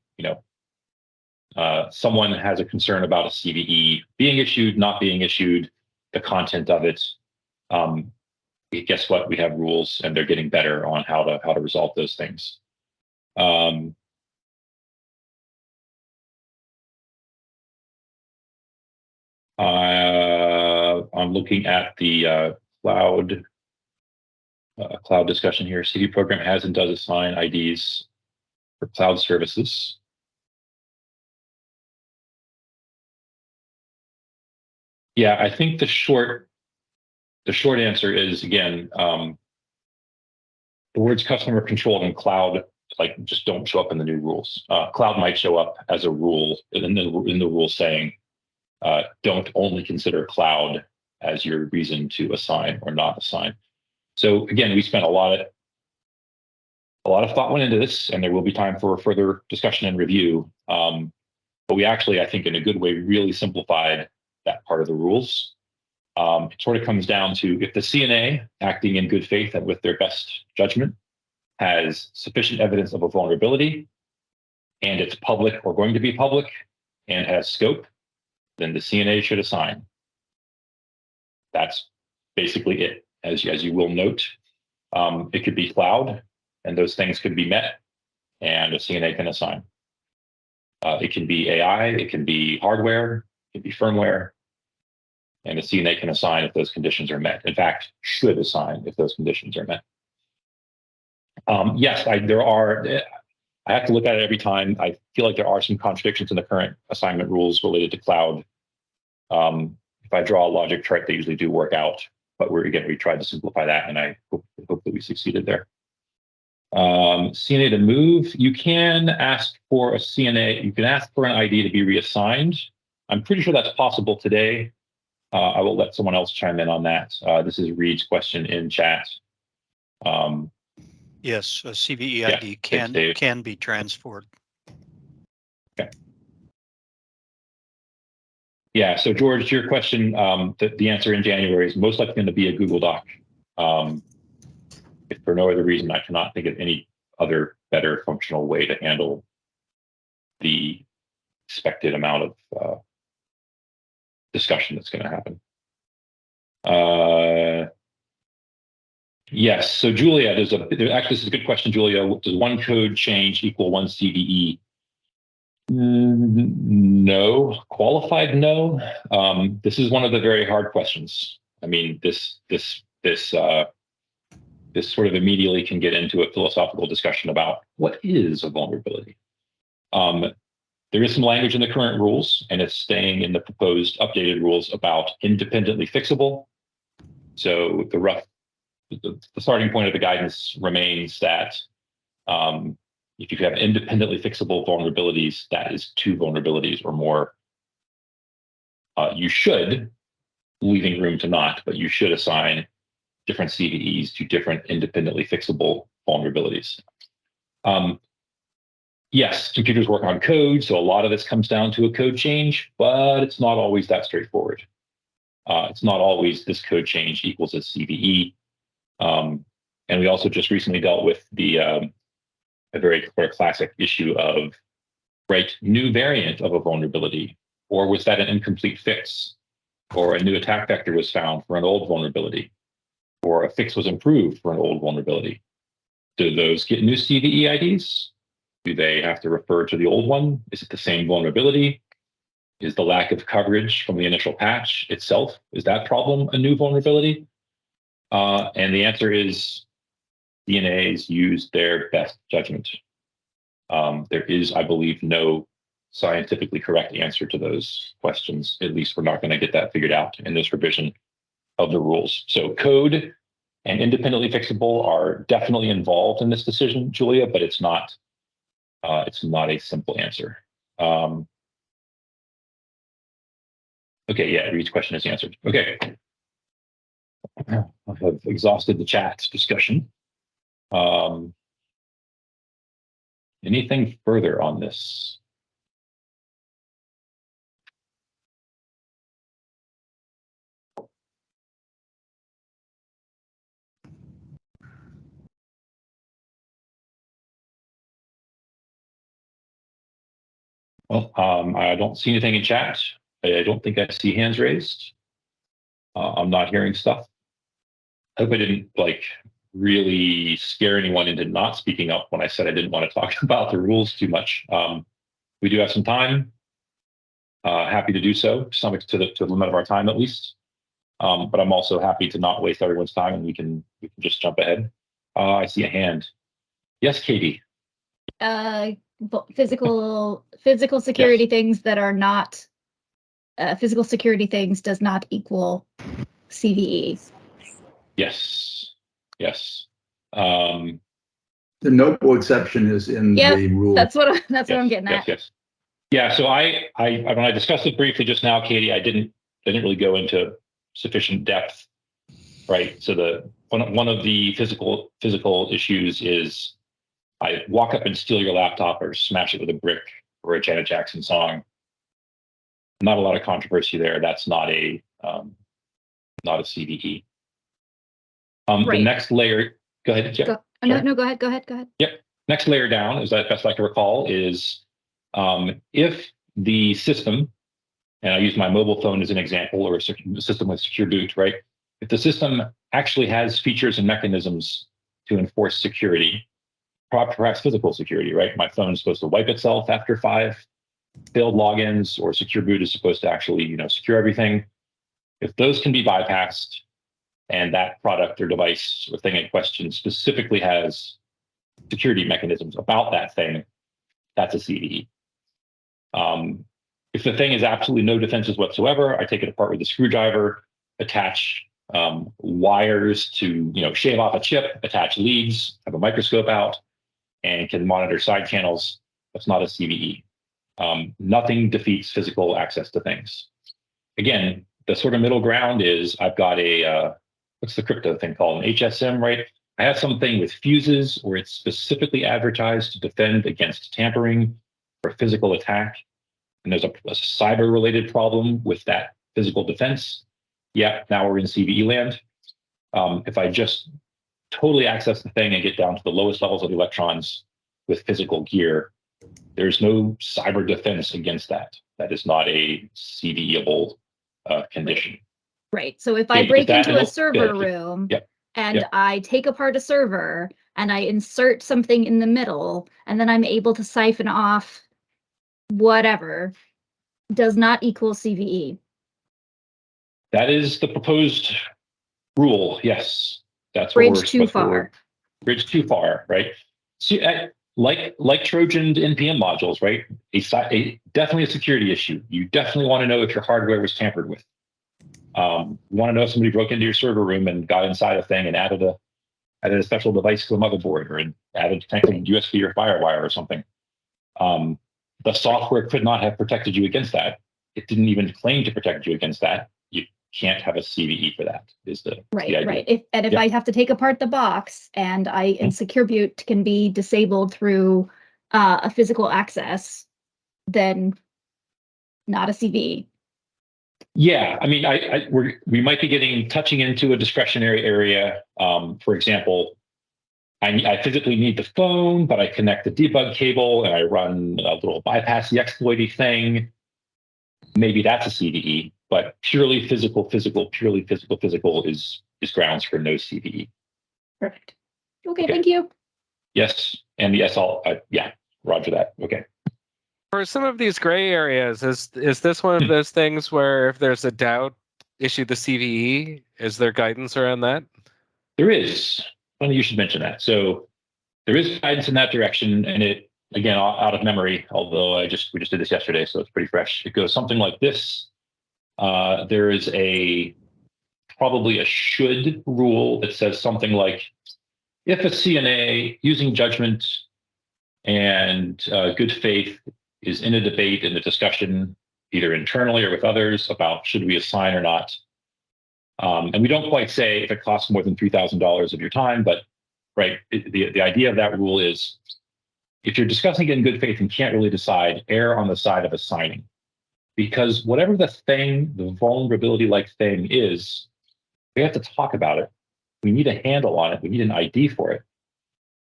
Someone has a concern about a CVE being issued, not being issued, the content of it. Guess what? We have rules, and they're getting better on how to resolve those things. I'm looking at the cloud discussion here. CD program has and does assign IDs for cloud services. Yeah, I think the short answer is, again, the words customer controlled and cloud just don't show up in the new rules. Cloud might show up as a rule in the rule saying, don't only consider cloud as your reason to assign or not assign. So again, we spent a lot of thought went into this, and there will be time for further discussion and review. But we actually, I think, in a good way, really simplified that part of the rules. It sort of comes down to if the CNA, acting in good faith and with their best judgment, has sufficient evidence of a vulnerability, and it's public or going to be public, and has scope, then the CNA should assign. That's basically it. As you will note, it could be cloud, and those things could be met, and a CNA can assign. It can be AI, it can be hardware, it can be firmware, and a CNA can assign if those conditions are met. In fact, should assign if those conditions are met. Yes, there are. I have to look at it every time. I feel like there are some contradictions in the current assignment rules related to cloud. If I draw a logic chart, they usually do work out. But we tried to simplify that, and I hope that we succeeded there. CNA to move, you can ask for a CNA, you can ask for an ID to be reassigned. I'm pretty sure that's possible today. I will let someone else chime in on that. This is Reed's question in chat. Yes, a CVE Yeah, ID thanks, Dave. can be transferred. Okay. Yeah, so George, to your question, the answer in January is most likely going to be a Google Doc. If for no other reason, I cannot think of any other better functional way to handle the expected amount of discussion that's going to happen. Yes, so Julia, actually, this is a good question, Julia. Does one code change equal one CVE? No, qualified no. This is one of the very hard questions. I mean, this sort of immediately can get into a philosophical discussion about what is a vulnerability. There is some language in the current rules, and it's staying in the proposed updated rules about independently fixable. So the starting point of the guidance remains that if you have independently fixable vulnerabilities, that is 2 vulnerabilities or more. You should, leaving room to not, but you should assign different CVEs to different independently fixable vulnerabilities. Yes, computers work on code, so a lot of this comes down to a code change, but it's not always that straightforward. It's not always this code change equals a CVE. And we also just recently dealt with a very classic issue of, right, new variant of a vulnerability, or was that an incomplete fix, or a new attack vector was found for an old vulnerability, or a fix was improved for an old vulnerability. Do those get new CVE IDs? Do they have to refer to the old one? Is it the same vulnerability? Is the lack of coverage from the initial patch itself, is that problem a new vulnerability? And the answer is DNAs use their best judgment. There is, I believe, no scientifically correct answer to those questions. At least we're not going to get that figured out in this revision of the rules. So code and independently fixable are definitely involved in this decision, Julia, but it's not a simple answer. Okay, yeah, Reed's question is answered. Okay. I've exhausted the chat discussion. Anything further on this? Well, I don't see anything in chat. I don't think I see hands raised. I'm not hearing stuff. I hope I didn't really scare anyone into not speaking up when I said I didn't want to talk about the rules too much. We do have some time. Happy to do so, to the limit of our time at least. But I'm also happy to not waste everyone's time, and we can just jump ahead. I see a hand. Yes, Katie. Physical security things that are not physical security things does not equal CVEs. Yes. The notebook exception is in the rule. That's what I'm getting at. Yes. Yeah. So I when I discussed it briefly just now, Katie, I didn't really go into sufficient depth, right? So one of the physical issues is I walk up and steal your laptop or smash it with a brick or a Janet Jackson song. Not a lot of controversy there. That's not a CVE. Right. The next layer. Go ahead, Jeff. No, go ahead. Yep. Next layer down, as best I can recall, is if the system, and I use my mobile phone as an example, or a system with secure boot, right? If the system actually has features and mechanisms to enforce security, perhaps physical security, right? My phone is supposed to wipe itself after 5 failed logins, or secure boot is supposed to actually, secure everything. If those can be bypassed, and that product or device or thing in question specifically has security mechanisms about that thing, that's a CVE. If the thing is absolutely no defenses whatsoever, I take it apart with a screwdriver, attach wires to shave off a chip, attach leads, have a microscope out, and can monitor side channels. That's not a CVE. Nothing defeats physical access to things. Again, the sort of middle ground is I've got a what's the crypto thing called? An HSM, right? I have something with fuses, or it's specifically advertised to defend against tampering or physical attack, and there's a cyber-related problem with that physical defense. Yeah, now we're in CVE land. If I just totally access the thing and get down to the lowest levels of the electrons with physical gear, there's no cyber defense against that. That is not a CVE-able condition. Right. So if I break into a server room Yep. and Yep. I take apart a server and I insert something in the middle, and then I'm able to siphon off whatever, does not equal CVE. That is the proposed rule. Yes, that's Bridge too far. Bridge too far, right? See, like Trojan NPM modules, right? Definitely a security issue. You definitely want to know if your hardware was tampered with. You want to know if somebody broke into your server room and got inside a thing and added a special device to a motherboard, or added a USB or FireWire or something. The software could not have protected you against that. It didn't even claim to protect you against that. You can't have a CVE for that. Is the idea. Right. If I have to take apart the box and Secure Boot can be disabled through a physical access, then not a CVE. Yeah, I mean, we might be touching into a discretionary area. For example, I physically need the phone, but I connect the debug cable and I run a little bypass the exploity thing. Maybe that's a CVE, but purely physical is grounds for no CVE. Perfect. Okay. Thank you. Yes, and yes, yeah, roger that. Okay. For some of these gray areas, is this one of those things where if there's a doubt, issue the CVE? Is there guidance around that? There is. Funny you should mention that. So there is guidance in that direction, and it, again, out of memory, although we just did this yesterday, so it's pretty fresh. It goes something like this. There is probably a should rule that says something like, if a CNA using judgment and good faith is in a debate, in a discussion, either internally or with others, about should we assign or not. And we don't quite say if it costs more than $3,000 of your time, but right, the idea of that rule is if you're discussing it in good faith and can't really decide, err on the side of assigning. Because whatever the vulnerability-like thing is, we have to talk about it. We need a handle on it. We need an ID for it.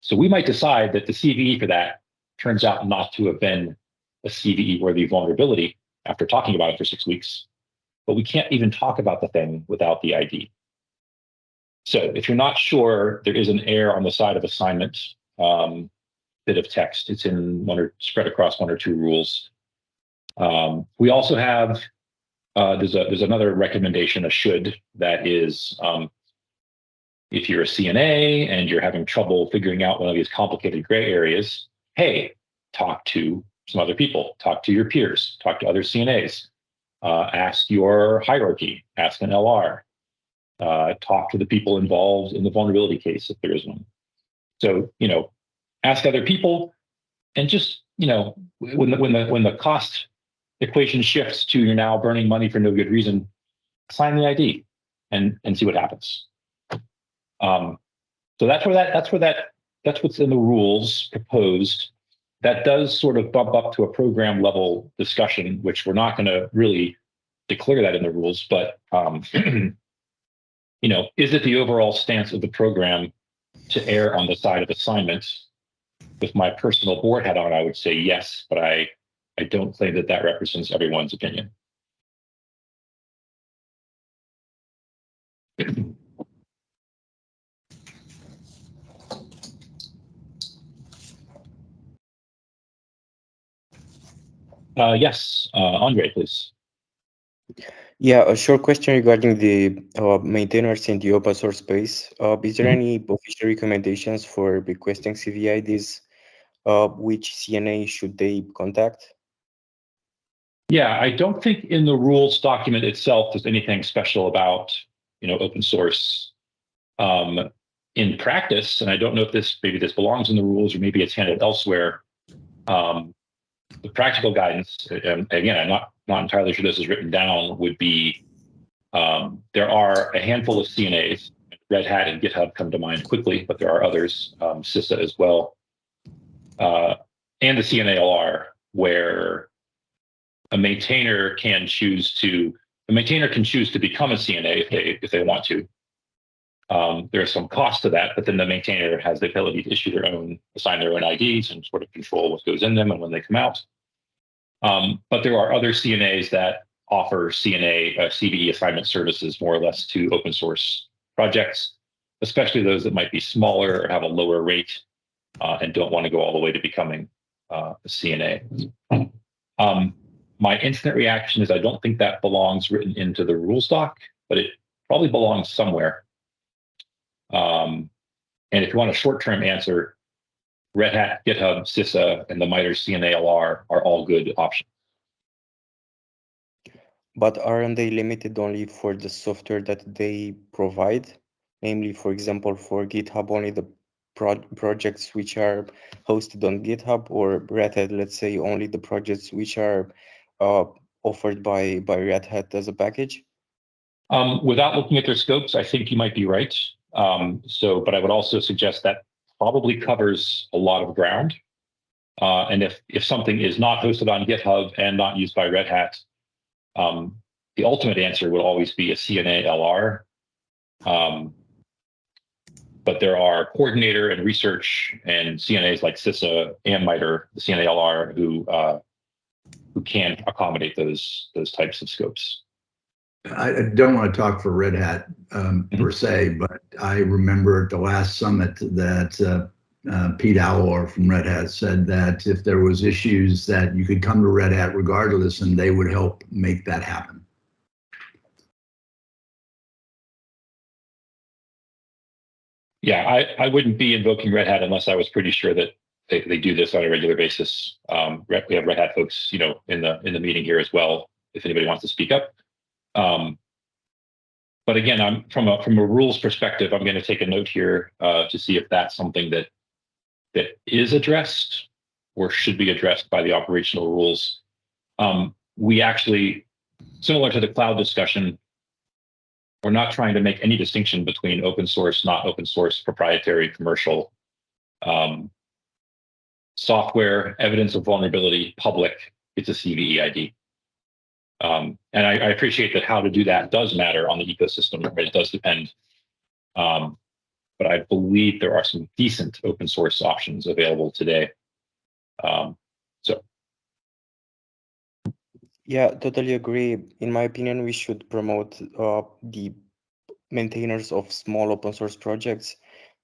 So we might decide that the CVE for that turns out not to have been a CVE-worthy vulnerability after talking about it for 6 weeks, but we can't even talk about the thing without the ID. So if you're not sure, there is an error on the side of assignment bit of text. It's in spread across one or two rules. We also have, there's another recommendation, a should, that is, if you're a CNA and you're having trouble figuring out one of these complicated gray areas, hey, talk to some other people, talk to your peers, talk to other CNAs, ask your hierarchy, ask an LR, talk to the people involved in the vulnerability case if there is one. So, ask other people, and just, when the cost equation shifts to you're now burning money for no good reason, sign the ID and see what happens. So that's what's in the rules proposed. That does sort of bump up to a program level discussion, which we're not going to really declare that in the rules, but is it the overall stance of the program to err on the side of assignment? With my personal board hat on, I would say yes, but I don't claim that represents everyone's opinion. Yes, Andre, please. Yeah, a short question regarding the maintainers in the open source space. Is there any official recommendations for requesting CVE IDs? Which CNA should they contact? Yeah, I don't think in the rules document itself there's anything special about open source. In practice, and I don't know if maybe this belongs in the rules or maybe it's handled elsewhere. The practical guidance, and again, I'm not entirely sure this is written down, would be there are a handful of CNAs. Red Hat and GitHub come to mind quickly, but there are others, CISA as well, and the CNALR, where a maintainer can choose to become a CNA if they want to. There's some cost to that, but then the maintainer has the ability to assign their own IDs and sort of control what goes in them and when they come out. But there are other CNAs that offer CVE assignment services more or less to open source projects, especially those that might be smaller or have a lower rate and don't want to go all the way to becoming a CNA. My instant reaction is I don't think that belongs written into the rules doc, but it probably belongs somewhere. And if you want a short-term answer, Red Hat, GitHub, CISA, and the MITRE CNALR are all good options. But aren't they limited only for the software that they provide? Namely, for example, for GitHub, only the projects which are hosted on GitHub, or Red Hat, let's say, only the projects which are offered by Red Hat as a package? Without looking at their scopes, I think you might be right. But I would also suggest that probably covers a lot of ground. And if something is not hosted on GitHub and not used by Red Hat, the ultimate answer would always be a CNALR. But there are coordinator and research and CNAs like CISA and MITRE, the CNALR, who can accommodate those types of scopes. I don't want to talk for Red Hat per se, but I remember at the last summit that Pete Alor from Red Hat said that if there was issues that you could come to Red Hat regardless, and they would help make that happen. Yeah, I wouldn't be invoking Red Hat unless I was pretty sure that they do this on a regular basis. We have Red Hat folks, in the meeting here as well, if anybody wants to speak up. But again, I'm from a rules perspective, I'm going to take a note here to see if that's something that is addressed or should be addressed by the operational rules. We actually, similar to the cloud discussion, we're not trying to make any distinction between open source, not open source, proprietary, commercial, software, evidence of vulnerability, public. It's a CVE ID. And I appreciate that how to do that does matter on the ecosystem, right? It does depend. But I believe there are some decent open source options available today. Yeah, totally agree. In my opinion, we should promote the maintainers of small open source projects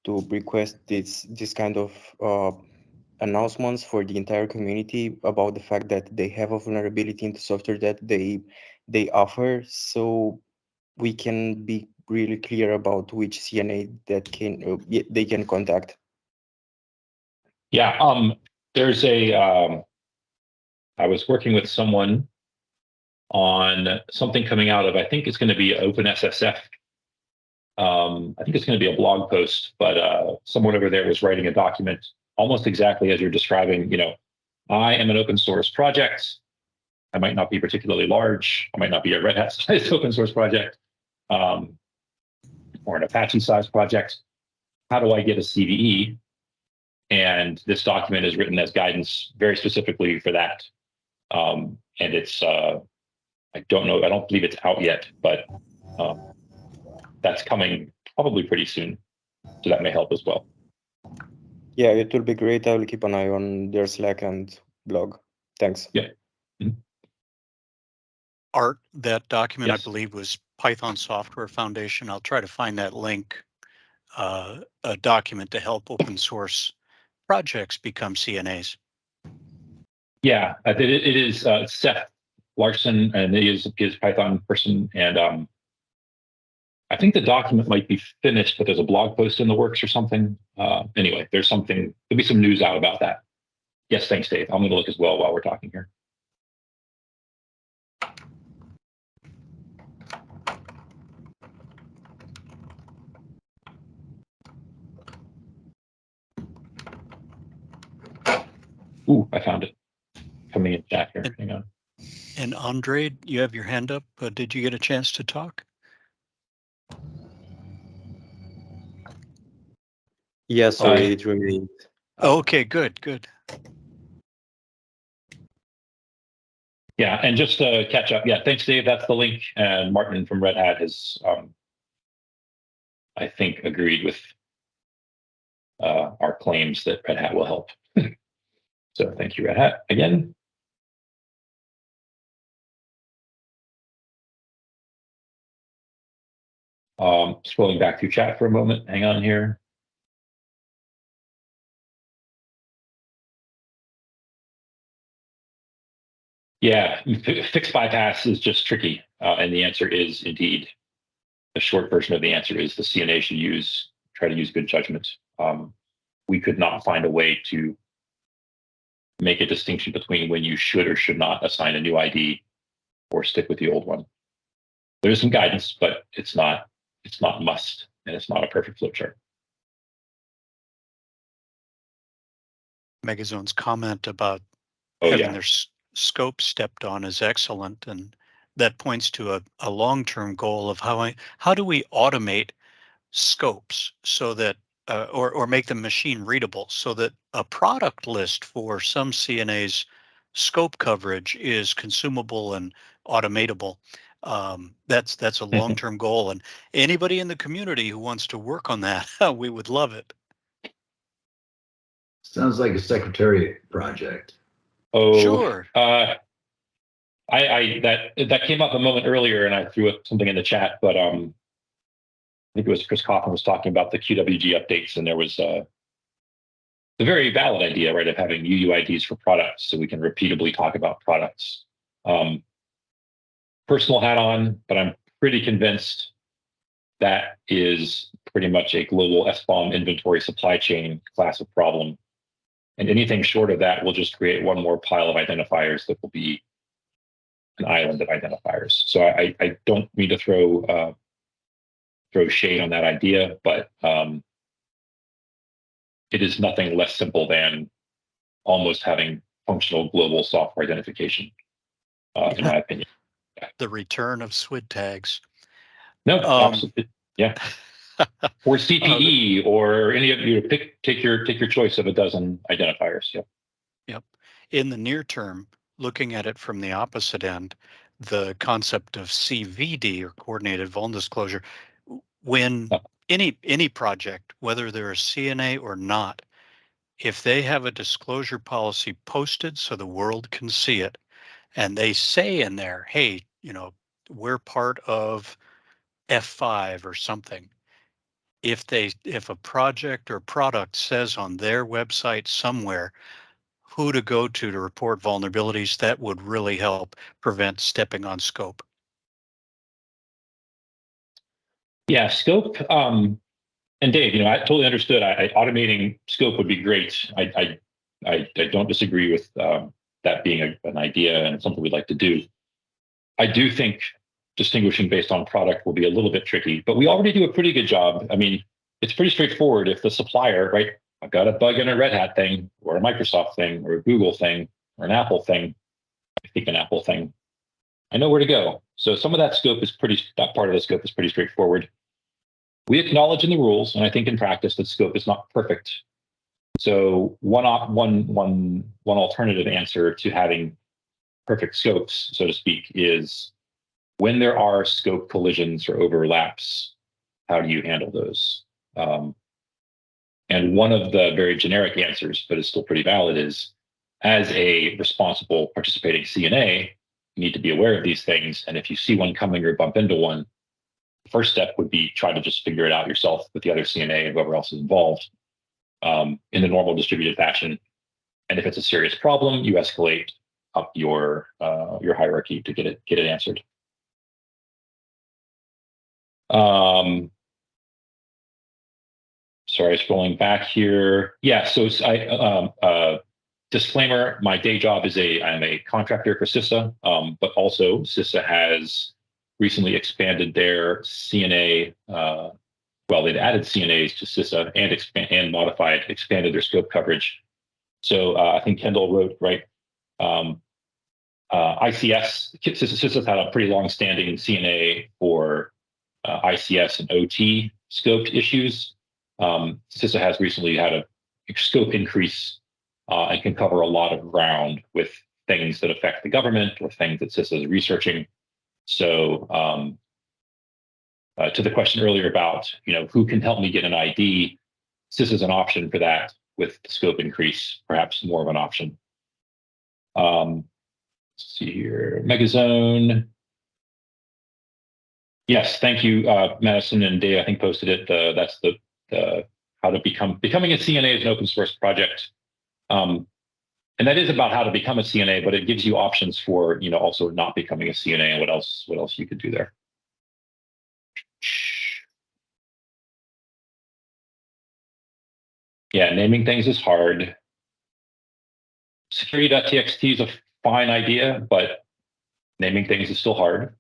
to request this kind of announcements for the entire community about the fact that they have a vulnerability in the software that they offer, so we can be really clear about which CNA that they can contact. Yeah, there's I was working with someone on something coming out of, I think it's going to be OpenSSF. I think it's going to be a blog post, but someone over there was writing a document almost exactly as you're describing. I am an open source project. I might not be particularly large. I might not be a Red Hat sized open source project or an Apache sized project. How do I get a CVE? And this document is written as guidance very specifically for that. And it's, I don't know, I don't believe it's out yet, but that's coming probably pretty soon. So that may help as well. Yeah, it will be great. I will keep an eye on their Slack and blog. Thanks. Yeah. Mm-hmm. Art, that document, Yes. I believe, was Python Software Foundation. I'll try to find that link, a document to help open source projects become CNAs. Yeah, it is Seth Larson, and he is Python person. And I think the document might be finished, but there's a blog post in the works or something. Anyway, there'll be some news out about that. Yes, thanks, Dave. I'm going to look as well while we're talking here. Ooh, I found it. Coming in chat here. Hang on. And Andre, you have your hand up. Did you get a chance to talk? Yeah, sorry, Okay. it remained. Okay, good, good. Yeah, and just to catch up, yeah, thanks, Dave. That's the link. And Martin from Red Hat has, I think, agreed with our claims that Red Hat will help. So thank you, Red Hat, again. Scrolling back through chat for a moment. Hang on here. Yeah, fixed bypass is just tricky. And the answer is indeed, the short version of the answer is the CNA should try to use good judgment. We could not find a way to make a distinction between when you should or should not assign a new ID or stick with the old one. There's some guidance, but it's not must, and it's not a perfect flowchart. Megazone's comment about Oh, having yeah. their scope stepped on is excellent, and that points to a long-term goal of how do we automate scopes so that or make them machine readable so that a product list for some CNA's scope coverage is consumable and automatable. That's a long-term goal, and anybody in the community who wants to work on that, we would love it. Sounds like a secretariat project. Oh, Sure. that came up a moment earlier, and I threw something in the chat, but I think it was Chris Coffin was talking about the QWG updates, and there was the very valid idea, right, of having UUIDs for products so we can repeatably talk about products. Personal hat on, but I'm pretty convinced that is pretty much a global SBOM inventory supply chain class of problem. And anything short of that will just create one more pile of identifiers that will be an island of identifiers. So I don't mean to throw shade on that idea, but it is nothing less simple than almost having functional global software identification, in my opinion. The return of SWID tags. No, absolutely, yeah. Or CPE, or any of you take your choice of a dozen identifiers. Yep. Yep. In the near term, looking at it from the opposite end, the concept of CVD or coordinated vuln disclosure, when any project, whether they're a CNA or not, if they have a disclosure policy posted so the world can see it, and they say in there, hey, we're part of F5 or something. If a project or product says on their website somewhere who to go to report vulnerabilities, that would really help prevent stepping on scope. Yeah, scope. And Dave, I totally understood. Automating scope would be great. I don't disagree with that being an idea and something we'd like to do. I do think distinguishing based on product will be a little bit tricky, but we already do a pretty good job. I mean, it's pretty straightforward. If the supplier, right, I've got a bug in a Red Hat thing, or a Microsoft thing, or a Google thing, or an Apple thing, I think an Apple thing, I know where to go. So some of that scope is that part of the scope is pretty straightforward. We acknowledge in the rules, and I think in practice, that scope is not perfect. So one alternative answer to having perfect scopes, so to speak, is when there are scope collisions or overlaps, how do you handle those? And one of the very generic answers, but it's still pretty valid, is as a responsible participating CNA, you need to be aware of these things. And if you see one coming or bump into one, the first step would be try to just figure it out yourself with the other CNA and whoever else is involved in the normal distributed fashion. And if it's a serious problem, you escalate up your hierarchy to get it answered. Sorry, scrolling back here. Yeah, so disclaimer, my day job is I'm a contractor for CISA, but also CISA has recently expanded their CNA, they've added CNAs to CISA and expanded their scope coverage So I think Kendall wrote, right, ICS, CISA's had a pretty long-standing CNA for ICS and OT scoped issues. CISA has recently had a scope increase and can cover a lot of ground with things that affect the government or things that CISA is researching. So to the question earlier about, who can help me get an ID, CISA is an option for that with the scope increase, perhaps more of an option. Let's see here, Megazone. Yes, thank you, Madison and Dave. I think posted it. That's the how to becoming a CNA is an open source project, and that is about how to become a CNA. But it gives you options for also not becoming a CNA and what else you could do there. Yeah, naming things is hard. Security.txt is a fine idea, but naming things is still hard.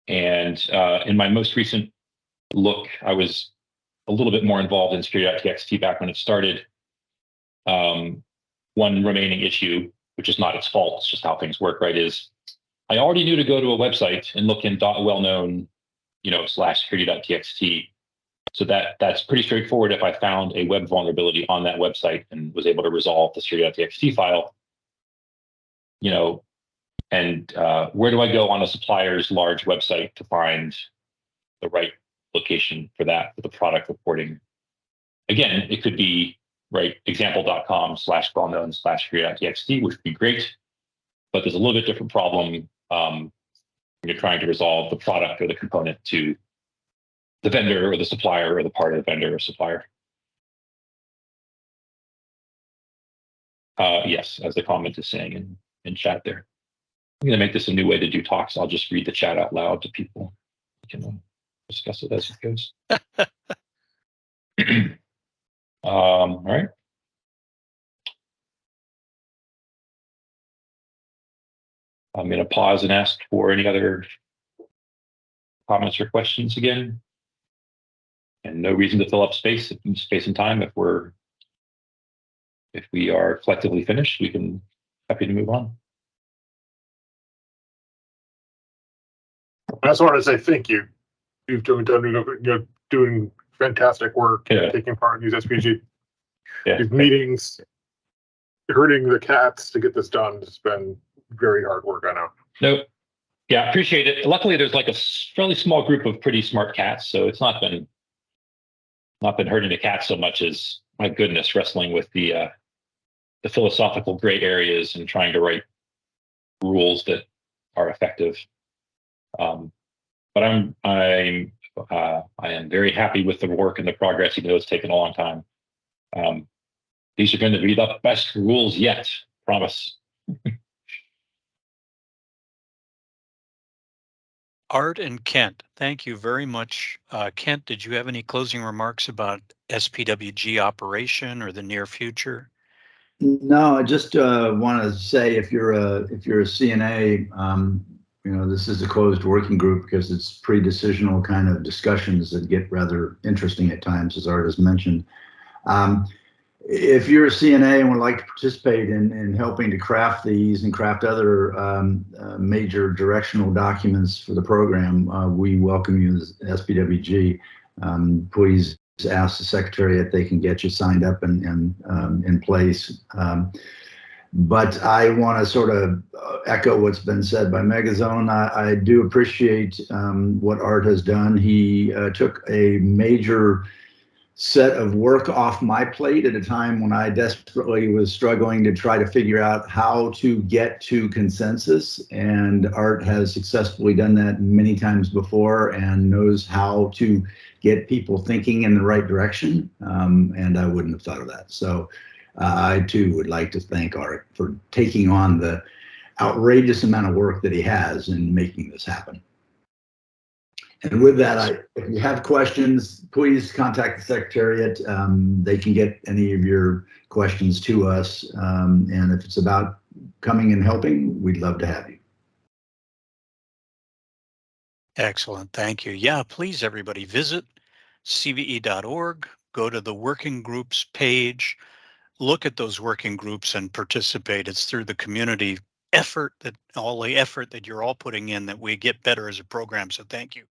And in my most recent look, I was a little bit more involved in security.txt back when it started. One remaining issue, which is not its fault, it's just how things work, right, is I already knew to go to a website and look in well-known, /security.txt. So that's pretty straightforward. If I found a web vulnerability on that website and was able to resolve the security.txt file, and where do I go on a supplier's large website to find the right location for that, for the product reporting? Again, it could be, right, example.com/well-known/security.txt, which would be great, but there's a little bit different problem when you're trying to resolve the product or the component to the vendor or the supplier or the part of the vendor or supplier. Yes, as the comment is saying in chat there. I'm going to make this a new way to do talks. I'll just read the chat out loud to people. We can discuss it as it goes. All right. I'm going to pause and ask for any other comments or questions again. And no reason to fill up space and time. If we are collectively finished, we can happy to move on. I just wanted to say thank you. You've doing fantastic work, taking part in these SPWG these meetings, herding the cats to get this done. It's been very hard work, I know. Nope. Yeah, appreciate it. Luckily, there's like a fairly small group of pretty smart cats, so it's not been hurting the cats so much as, my goodness, wrestling with the philosophical gray areas and trying to write rules that are effective. But I am very happy with the work and the progress, even though it's taken a long time. These are going to be the best rules yet, promise. Art and Kent, thank you very much. Kent, did you have any closing remarks about SPWG operation or the near future? No, I just want to say if you're a CNA, this is a closed working group because it's pre-decisional kind of discussions that get rather interesting at times, as Art has mentioned. If you're a CNA and would like to participate in helping to craft these and craft other major directional documents for the program, we welcome you as SPWG. Please ask the secretary if they can get you signed up and in place. But I want to sort of echo what's been said by Megazone. I do appreciate what Art has done. He took a major set of work off my plate at a time when I desperately was struggling to try to figure out how to get to consensus. And Art has successfully done that many times before and knows how to get people thinking in the right direction. And I wouldn't have thought of that. So I too would like to thank Art for taking on the outrageous amount of work that he has in making this happen. And with that, if you have questions, please contact the Secretariat. They can get any of your questions to us. And if it's about coming and helping, we'd love to have you. Excellent. Thank you. Yeah, please, everybody, visit cve.org, go to the working groups page, look at those working groups and participate. It's through the community effort that all the effort that you're all putting in that we get better as a program. So thank you.